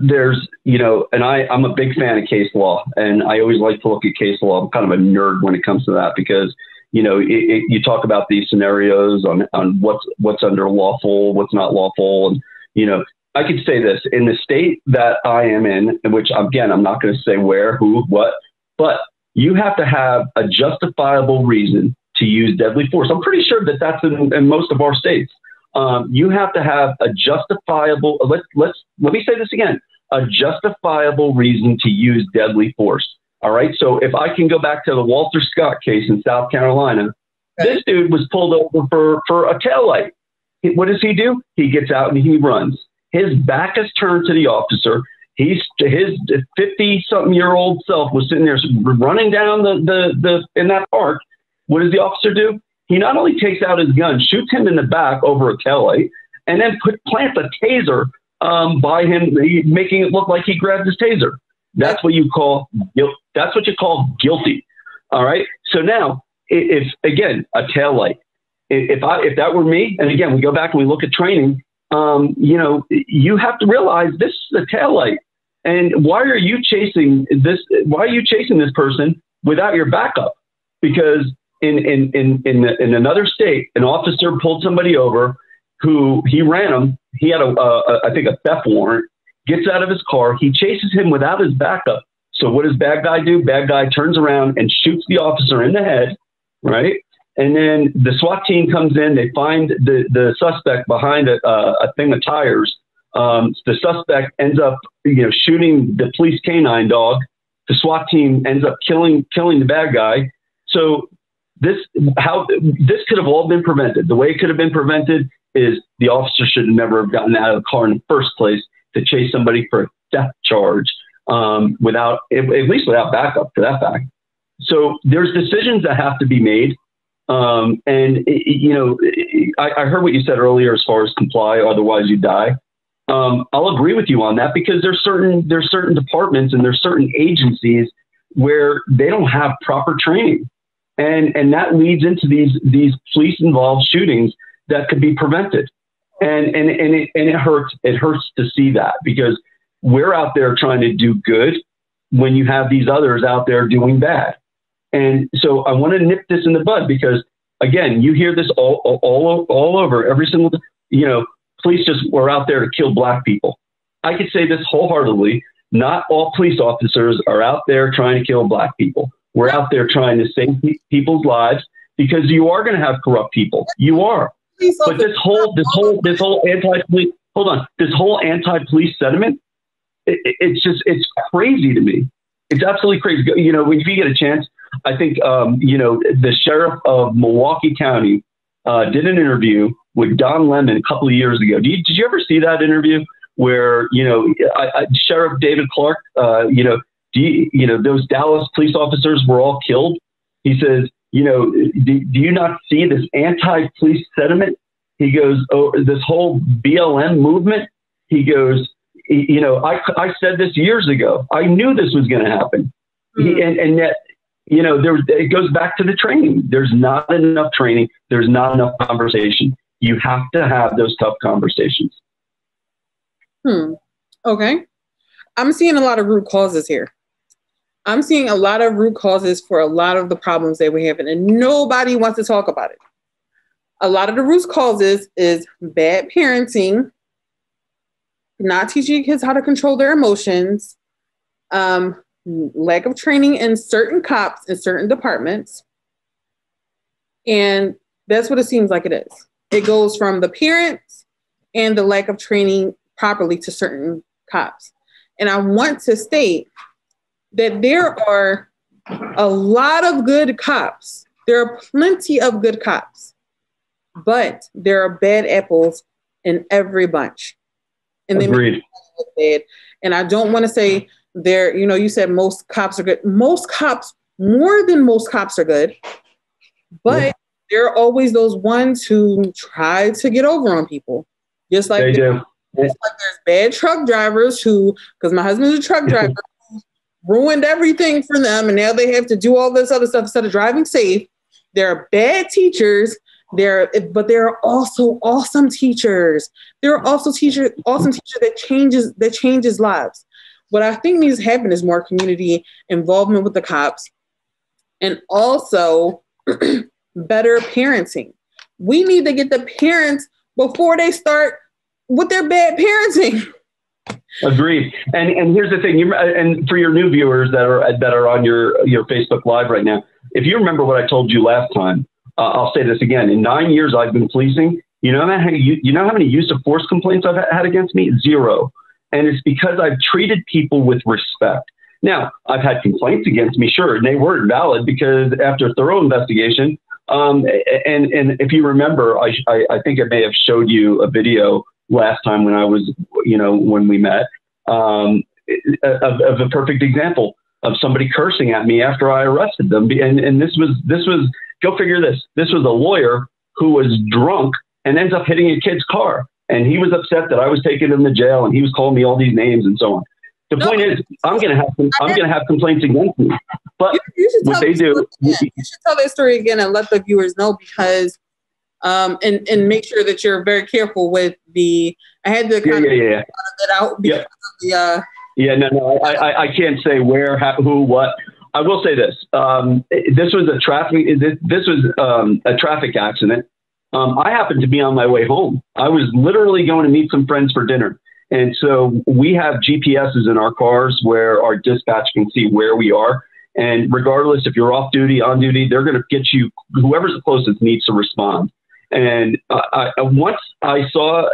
and I'm a big fan of case law, and I always like to look at case law. I'm kind of a nerd when it comes to that, because, you talk about these scenarios on what's under lawful, what's not lawful. And, I could say this: in the state that I am in which, again, I'm not going to say where, who, what, but you have to have a justifiable reason to use deadly force. I'm pretty sure that that's in most of our states. You have to have a justifiable, let me say this again, a justifiable reason to use deadly force. All right. So if I can go back to the Walter Scott case in South Carolina, this dude was pulled over for a taillight. What does he do? He gets out and he runs. His back is turned to the officer. His 50-something-year-old self was sitting there running down the in that park. What does the officer do? He not only takes out his gun, shoots him in the back over a taillight, and then plants a taser by him, making it look like he grabbed his taser. That's what you call guilt. That's what you call guilty. All right. So now, if again a taillight, if that were me, and again we go back and we look at training. You have to realize this is a taillight. And why are you chasing this? Why are you chasing this person without your backup? Because in another state, an officer pulled somebody over who he ran him. He had I think a theft warrant, gets out of his car. He chases him without his backup. So what does bad guy do? Bad guy turns around and shoots the officer in the head. Right. And then the SWAT team comes in. They find the suspect behind a thing of tires. The suspect ends up, shooting the police canine dog. The SWAT team ends up killing the bad guy. So this could have all been prevented. The way it could have been prevented is the officer should have never have gotten out of the car in the first place to chase somebody for a theft charge without backup for that fact. So there's decisions that have to be made. I heard what you said earlier as far as comply, otherwise you die. I'll agree with you on that, because there's certain departments and there's certain agencies where they don't have proper training, and that leads into these police involved shootings that could be prevented. And it hurts. It hurts to see that, because we're out there trying to do good when you have these others out there doing bad. And so I want to nip this in the bud, because again, you hear this all over every single, police just were out there to kill Black people. I could say this wholeheartedly. Not all police officers are out there trying to kill Black people. We're out there trying to save people's lives, because you are going to have corrupt people. You are. But this whole anti-police, this whole anti-police sentiment, it's crazy to me. It's absolutely crazy. If you get a chance, I think, the sheriff of Milwaukee County did an interview with Don Lemon a couple of years ago. Did you ever see that interview where, Sheriff David Clark, those Dallas police officers were all killed. He says, do you not see this anti-police sentiment? He goes, oh, this whole BLM movement. He goes, I said this years ago. I knew this was going to happen. And yet, it goes back to the training. There's not enough training. There's not enough conversation. You have to have those tough conversations. Okay. I'm seeing a lot of root causes here. I'm seeing a lot of root causes for a lot of the problems that we're having, and nobody wants to talk about it. A lot of the root causes is bad parenting, not teaching kids how to control their emotions, lack of training in certain cops in certain departments. And that's what it seems like it is. It goes from the parents and the lack of training properly to certain cops. And I want to state that there are a lot of good cops. There are plenty of good cops, but there are bad apples in every bunch. And Agreed. Bad. And I don't want to say there, you said most cops are good. Most cops, more than most cops are good, but there are always those ones who try to get over on people. Just like there's bad truck drivers who, because my husband's a truck driver, ruined everything for them, and now they have to do all this other stuff instead of driving safe. There are bad teachers. But there are also awesome teachers. There are also awesome teachers that changes lives. What I think needs to happen is more community involvement with the cops, and also better parenting. We need to get the parents before they start with their bad parenting. Agreed. And here's the thing, and for your new viewers that are on your Facebook Live right now, if you remember what I told you last time, I'll say this again. In 9 years I've been policing, you know how many use of force complaints I've had against me? 0. And it's because I've treated people with respect. Now, I've had complaints against me, sure, and they weren't valid because after a thorough investigation, and if you remember, I think I may have showed you a video last time when I was, when we met, of a perfect example of somebody cursing at me after I arrested them. And this was, go figure this. This was a lawyer who was drunk and ends up hitting a kid's car. And he was upset that I was taking him to jail, and he was calling me all these names and so on. The point is, I'm going to have complaints against me. But what they do, you should tell that story again and let the viewers know, because and make sure that you're very careful with the. I had to kind of that out because of the. No, I can't say where, who, what. I will say this. This was a traffic accident. I happened to be on my way home. I was literally going to meet some friends for dinner. And so we have GPSs in our cars where our dispatch can see where we are. And regardless if you're off duty, on duty, they're going to get you, whoever's the closest needs to respond. And once I saw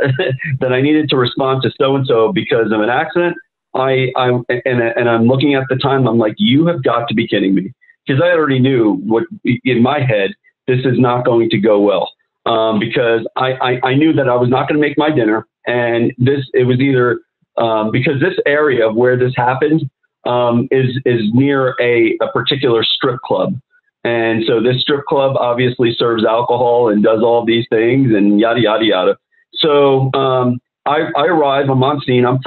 that I needed to respond to so-and-so because of an accident, I'm looking at the time, I'm like, you have got to be kidding me. Because I already knew what in my head, this is not going to go well. Because I knew that I was not going to make my dinner. And it was either because this area where this happened is near a particular strip club. And so this strip club obviously serves alcohol and does all these things and yada, yada, yada. So I arrive, I'm on scene. I'm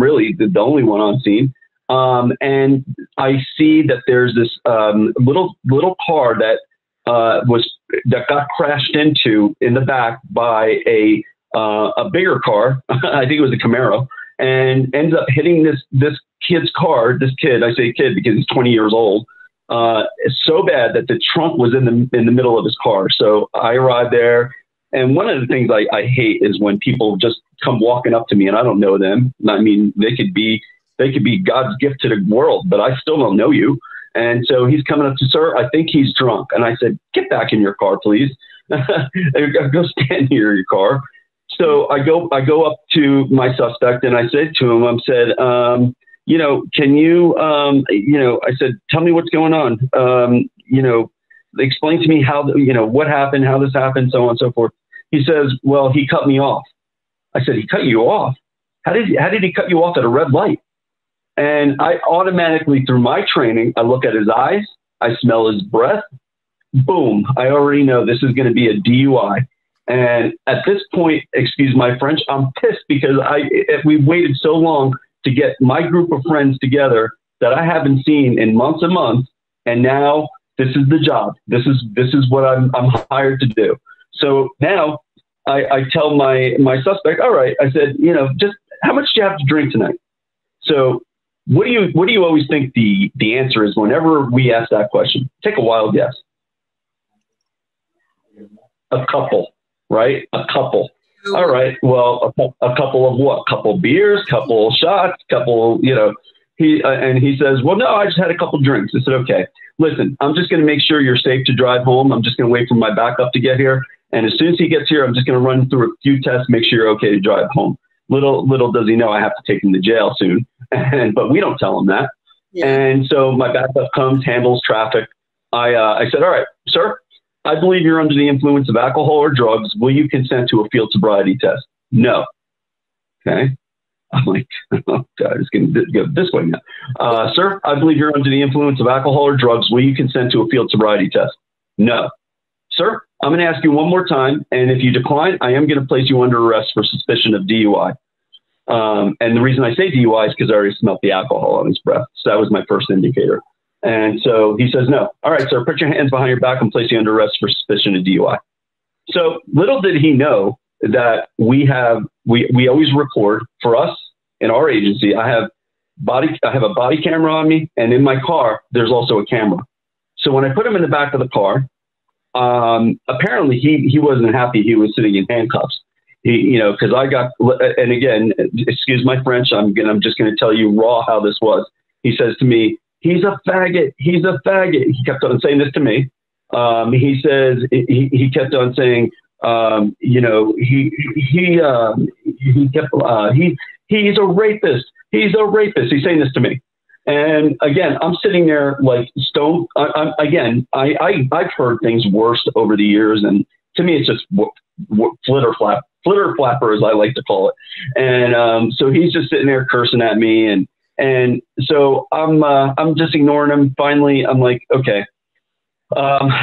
really the only one on scene. And I see that there's this little car that got crashed into in the back by a bigger car. I think it was a Camaro, and ends up hitting this kid's car. This kid, I say kid because he's 20 years old, so bad that the trunk was in the middle of his car. So I arrived there, and one of the things I hate is when people just come walking up to me and I don't know them. I mean, they could be God's gift to the world, but I still don't know you. And so he's coming up to, sir, I think he's drunk. And I said, get back in your car, please. Go stand near your car. So I go up to my suspect and I said to him, can you, I said, tell me what's going on. Explain to me how, what happened, how this happened, so on and so forth. He says, well, he cut me off. I said, he cut you off? how did he cut you off at a red light? And I automatically, through my training, I look at his eyes, I smell his breath, boom, I already know this is going to be a DUI. And at this point, excuse my French, I'm pissed because we waited so long to get my group of friends together that I haven't seen in months and months. And now this is the job. This is what I'm hired to do. So now I tell my suspect, all right, I said, just how much do you have to drink tonight? So what do you always think the answer is whenever we ask that question? Take a wild guess. A couple, right? A couple. All right. Well, a couple of what? Couple beers, couple shots, couple, and he says, well, no, I just had a couple drinks. I said, okay, listen, I'm just going to make sure you're safe to drive home. I'm just going to wait for my backup to get here. And as soon as he gets here, I'm just going to run through a few tests, make sure you're okay to drive home. Little does he know I have to take him to jail soon. But we don't tell him that. Yeah. And so my backup comes, handles traffic. I said, all right, sir, I believe you're under the influence of alcohol or drugs. Will you consent to a field sobriety test? No. Okay. I'm like, oh God, it's going to go this way now. Sir, I believe you're under the influence of alcohol or drugs. Will you consent to a field sobriety test? No. Sir, I'm going to ask you one more time. And if you decline, I am going to place you under arrest for suspicion of DUI. And the reason I say DUI is because I already smelled the alcohol on his breath. So that was my first indicator. And so he says, no. All right, sir, put your hands behind your back and place you under arrest for suspicion of DUI. So little did he know that we always record for us in our agency. I have a body camera on me, and in my car, there's also a camera. So when I put him in the back of the car, apparently he wasn't happy he was sitting in handcuffs. Because I got, and again, excuse my French, I'm just going to tell you raw how this was. He says to me, he's a faggot. He's a faggot. He kept on saying this to me. He says, he kept on saying, he's a rapist. He's a rapist. He's saying this to me. And again, I'm sitting there like stone. I've heard things worse over the years. And to me, it's just flitter flapper, as I like to call it. And so he's just sitting there cursing at me. And so I'm just ignoring him. Finally, I'm like, okay,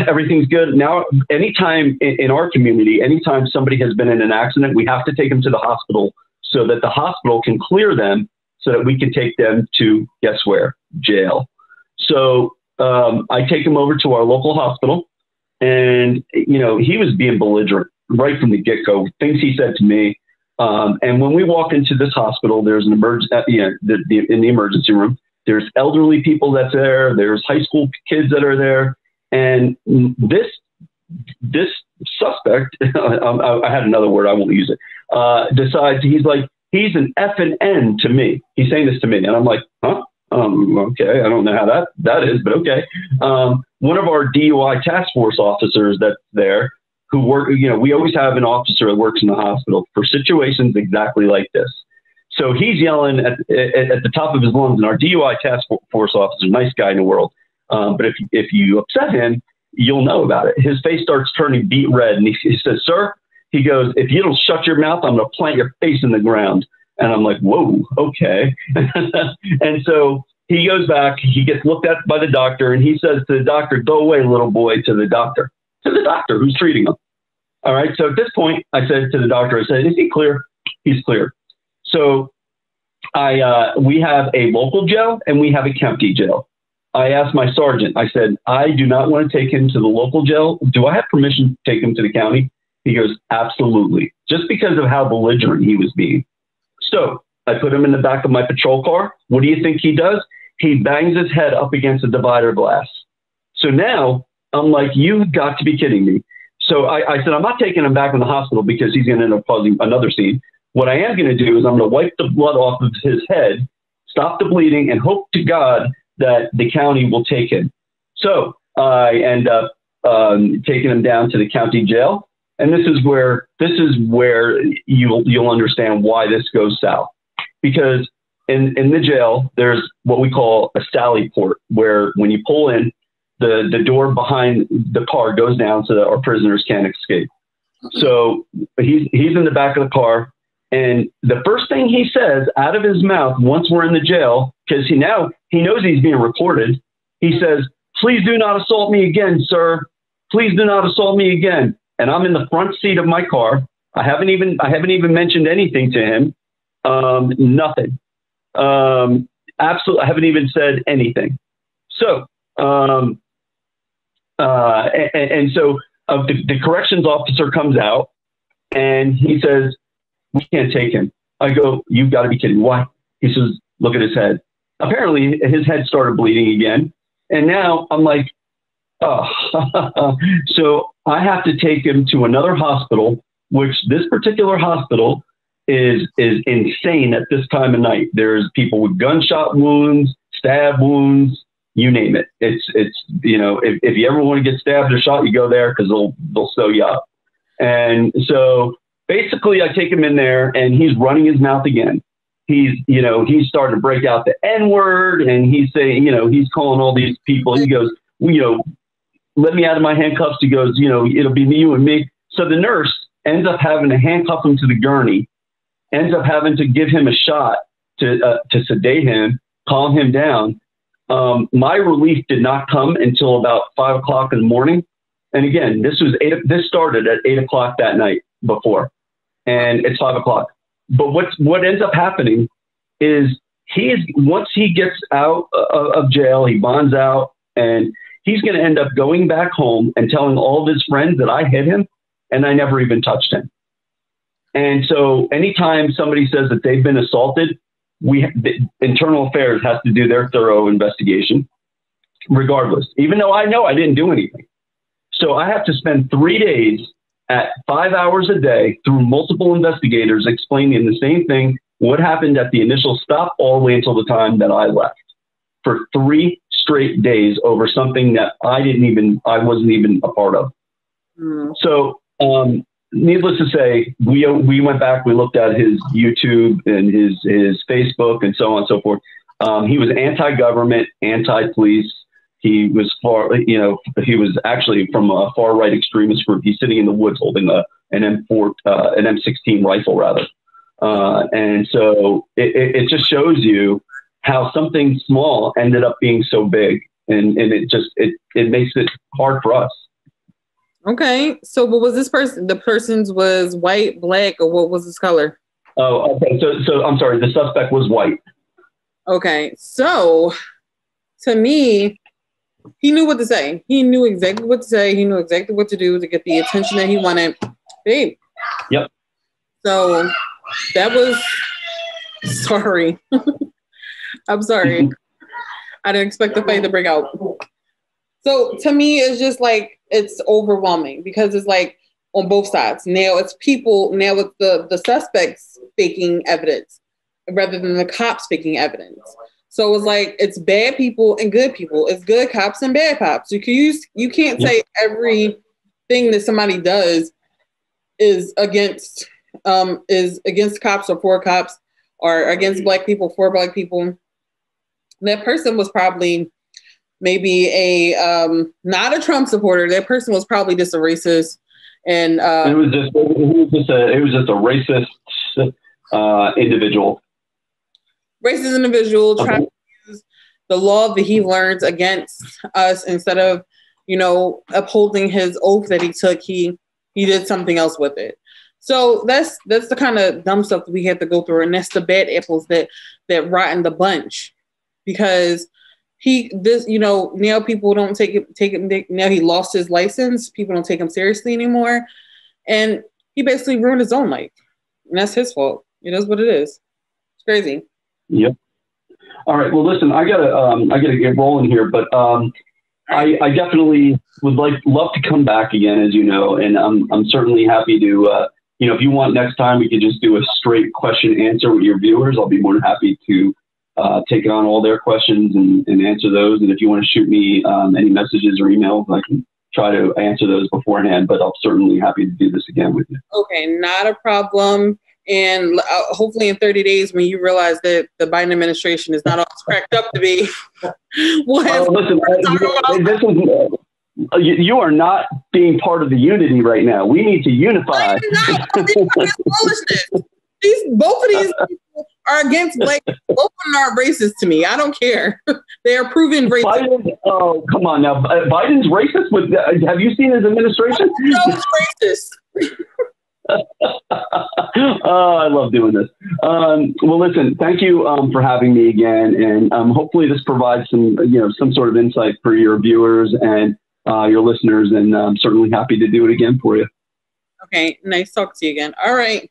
everything's good. Now, anytime in our community, anytime somebody has been in an accident, we have to take them to the hospital so that the hospital can clear them so that we can take them to, guess where? Jail. So I take him over to our local hospital, and, he was being belligerent right from the get-go, things he said to me. And when we walk into this hospital, there's an in the emergency room, there's elderly people that's there. There's high school kids that are there. And this suspect, I had another word, I won't use it, decides he's an F and N to me. He's saying this to me. And I'm like, huh? Okay. I don't know how that is, but okay. One of our DUI task force officers that's there who work, we always have an officer that works in the hospital for situations exactly like this. So he's yelling at the top of his lungs, and our DUI task force officer, nice guy in the world. But if you upset him, you'll know about it. His face starts turning beet red, and he says, sir, he goes, if you don't shut your mouth, I'm going to plant your face in the ground. And I'm like, whoa, okay. And so he goes back, he gets looked at by the doctor, and he says to the doctor, go away, little boy, to the doctor who's treating him. All right. So at this point, I said to the doctor, I said, is he clear? He's clear. So we have a local jail and we have a county jail. I asked my sergeant, I said, I do not want to take him to the local jail. Do I have permission to take him to the county? He goes, absolutely. Just because of how belligerent he was being. So I put him in the back of my patrol car. What do you think he does? He bangs his head up against the divider glass. So now I'm like, you've got to be kidding me. So I said, I'm not taking him back in the hospital because he's going to end up causing another scene. What I am going to do is I'm going to wipe the blood off of his head, stop the bleeding, and hope to God that the county will take him. So I end up taking him down to the county jail. And this is where you'll understand why this goes south. Because in the jail, there's what we call a sally port, where when you pull in, the door behind the car goes down so that our prisoners can't escape. So he's in the back of the car. And the first thing he says out of his mouth once we're in the jail, because he knows he's being recorded, he says, "Please do not assault me again, sir. Please do not assault me again." And I'm in the front seat of my car. I haven't even mentioned anything to him. Nothing. Absolutely. I haven't even said anything. So, and so the corrections officer comes out and he says, "We can't take him." I go, "You've got to be kidding. Why?" He says, "Look at his head." Apparently his head started bleeding again. And now I'm like, oh, so I have to take him to another hospital, which this particular hospital is insane at this time of night. There's people with gunshot wounds, stab wounds, you name it. It's if you ever want to get stabbed or shot, you go there because they'll sew you up. And so basically I take him in there and he's running his mouth again. He's starting to break out the N-word and he's saying, he's calling all these people. He goes, "Let me out of my handcuffs." He goes, "It'll be you and me." So the nurse ends up having to handcuff him to the gurney, ends up having to give him a shot to sedate him, calm him down. My relief did not come until about 5 o'clock in the morning. And again, this started at 8 o'clock that night before, and it's 5 o'clock. But what ends up happening is once he gets out of jail, he bonds out, and he's going to end up going back home and telling all of his friends that I hit him and I never even touched him. And so anytime somebody says that they've been assaulted, the Internal Affairs has to do their thorough investigation, regardless, even though I know I didn't do anything. So I have to spend 3 days at 5 hours a day through multiple investigators explaining the same thing, what happened at the initial stop all the way until the time that I left, for 3 straight days over something that I wasn't even a part of. Mm. So, needless to say, we went back, we looked at his YouTube and his Facebook and so on and so forth. He was anti-government, anti-police. He was he was actually from a far right extremist group. He's sitting in the woods holding an M16 rifle rather. And so it just shows you how something small ended up being so big, and it makes it hard for us. Okay. So what was this person? The person's was white, black, or what was his color? Oh, okay. So I'm sorry. The suspect was white. Okay. So to me, he knew what to say. He knew exactly what to say. He knew exactly what to do to get the attention that he wanted. Babe. Yep. So that was, sorry. I'm sorry. I didn't expect the fight to break out. So to me, it's just like, it's overwhelming because it's like on both sides. Now it's the suspects faking evidence rather than the cops faking evidence. So it's like, it's bad people and good people. It's good cops and bad cops. You can't say everything that somebody does is against cops or for cops or against black people for black people. That person was probably maybe not a Trump supporter. That person was probably just a racist, and it was just a racist individual. Racist individual trying to use the law that he learns against us instead of, upholding his oath that he took. He did something else with it. So that's the kind of dumb stuff that we have to go through, and that's the bad apples that rot in the bunch, because now people don't take him. Now he lost his license. People don't take him seriously anymore, and he basically ruined his own life, and that's his fault. It is what it is. It's crazy. Yep. All right. Well, listen, I gotta get rolling here, but I definitely would love to come back again, as you know, and I'm certainly happy to. If you want next time, we could just do a straight question answer with your viewers. I'll be more than happy to take on all their questions and answer those. And if you want to shoot me any messages or emails, I can try to answer those beforehand. But I'm certainly happy to do this again with you. Okay, not a problem. And hopefully in 30 days, when you realize that the Biden administration is not all it's cracked up to be, you are not being part of the unity right now. We need to unify. Both of these people are against black. Both of them are racist to me. I don't care. They are proven racist. Biden, oh, come on now. Biden's racist. Have you seen his administration? No, it's racist. Oh, I love doing this. Well, listen, thank you for having me again, and hopefully this provides some sort of insight for your viewers and your listeners, and I'm certainly happy to do it again for you. Okay, nice talk to you again. All right,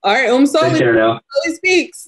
Umsoli. Take care now. Umsoli speaks.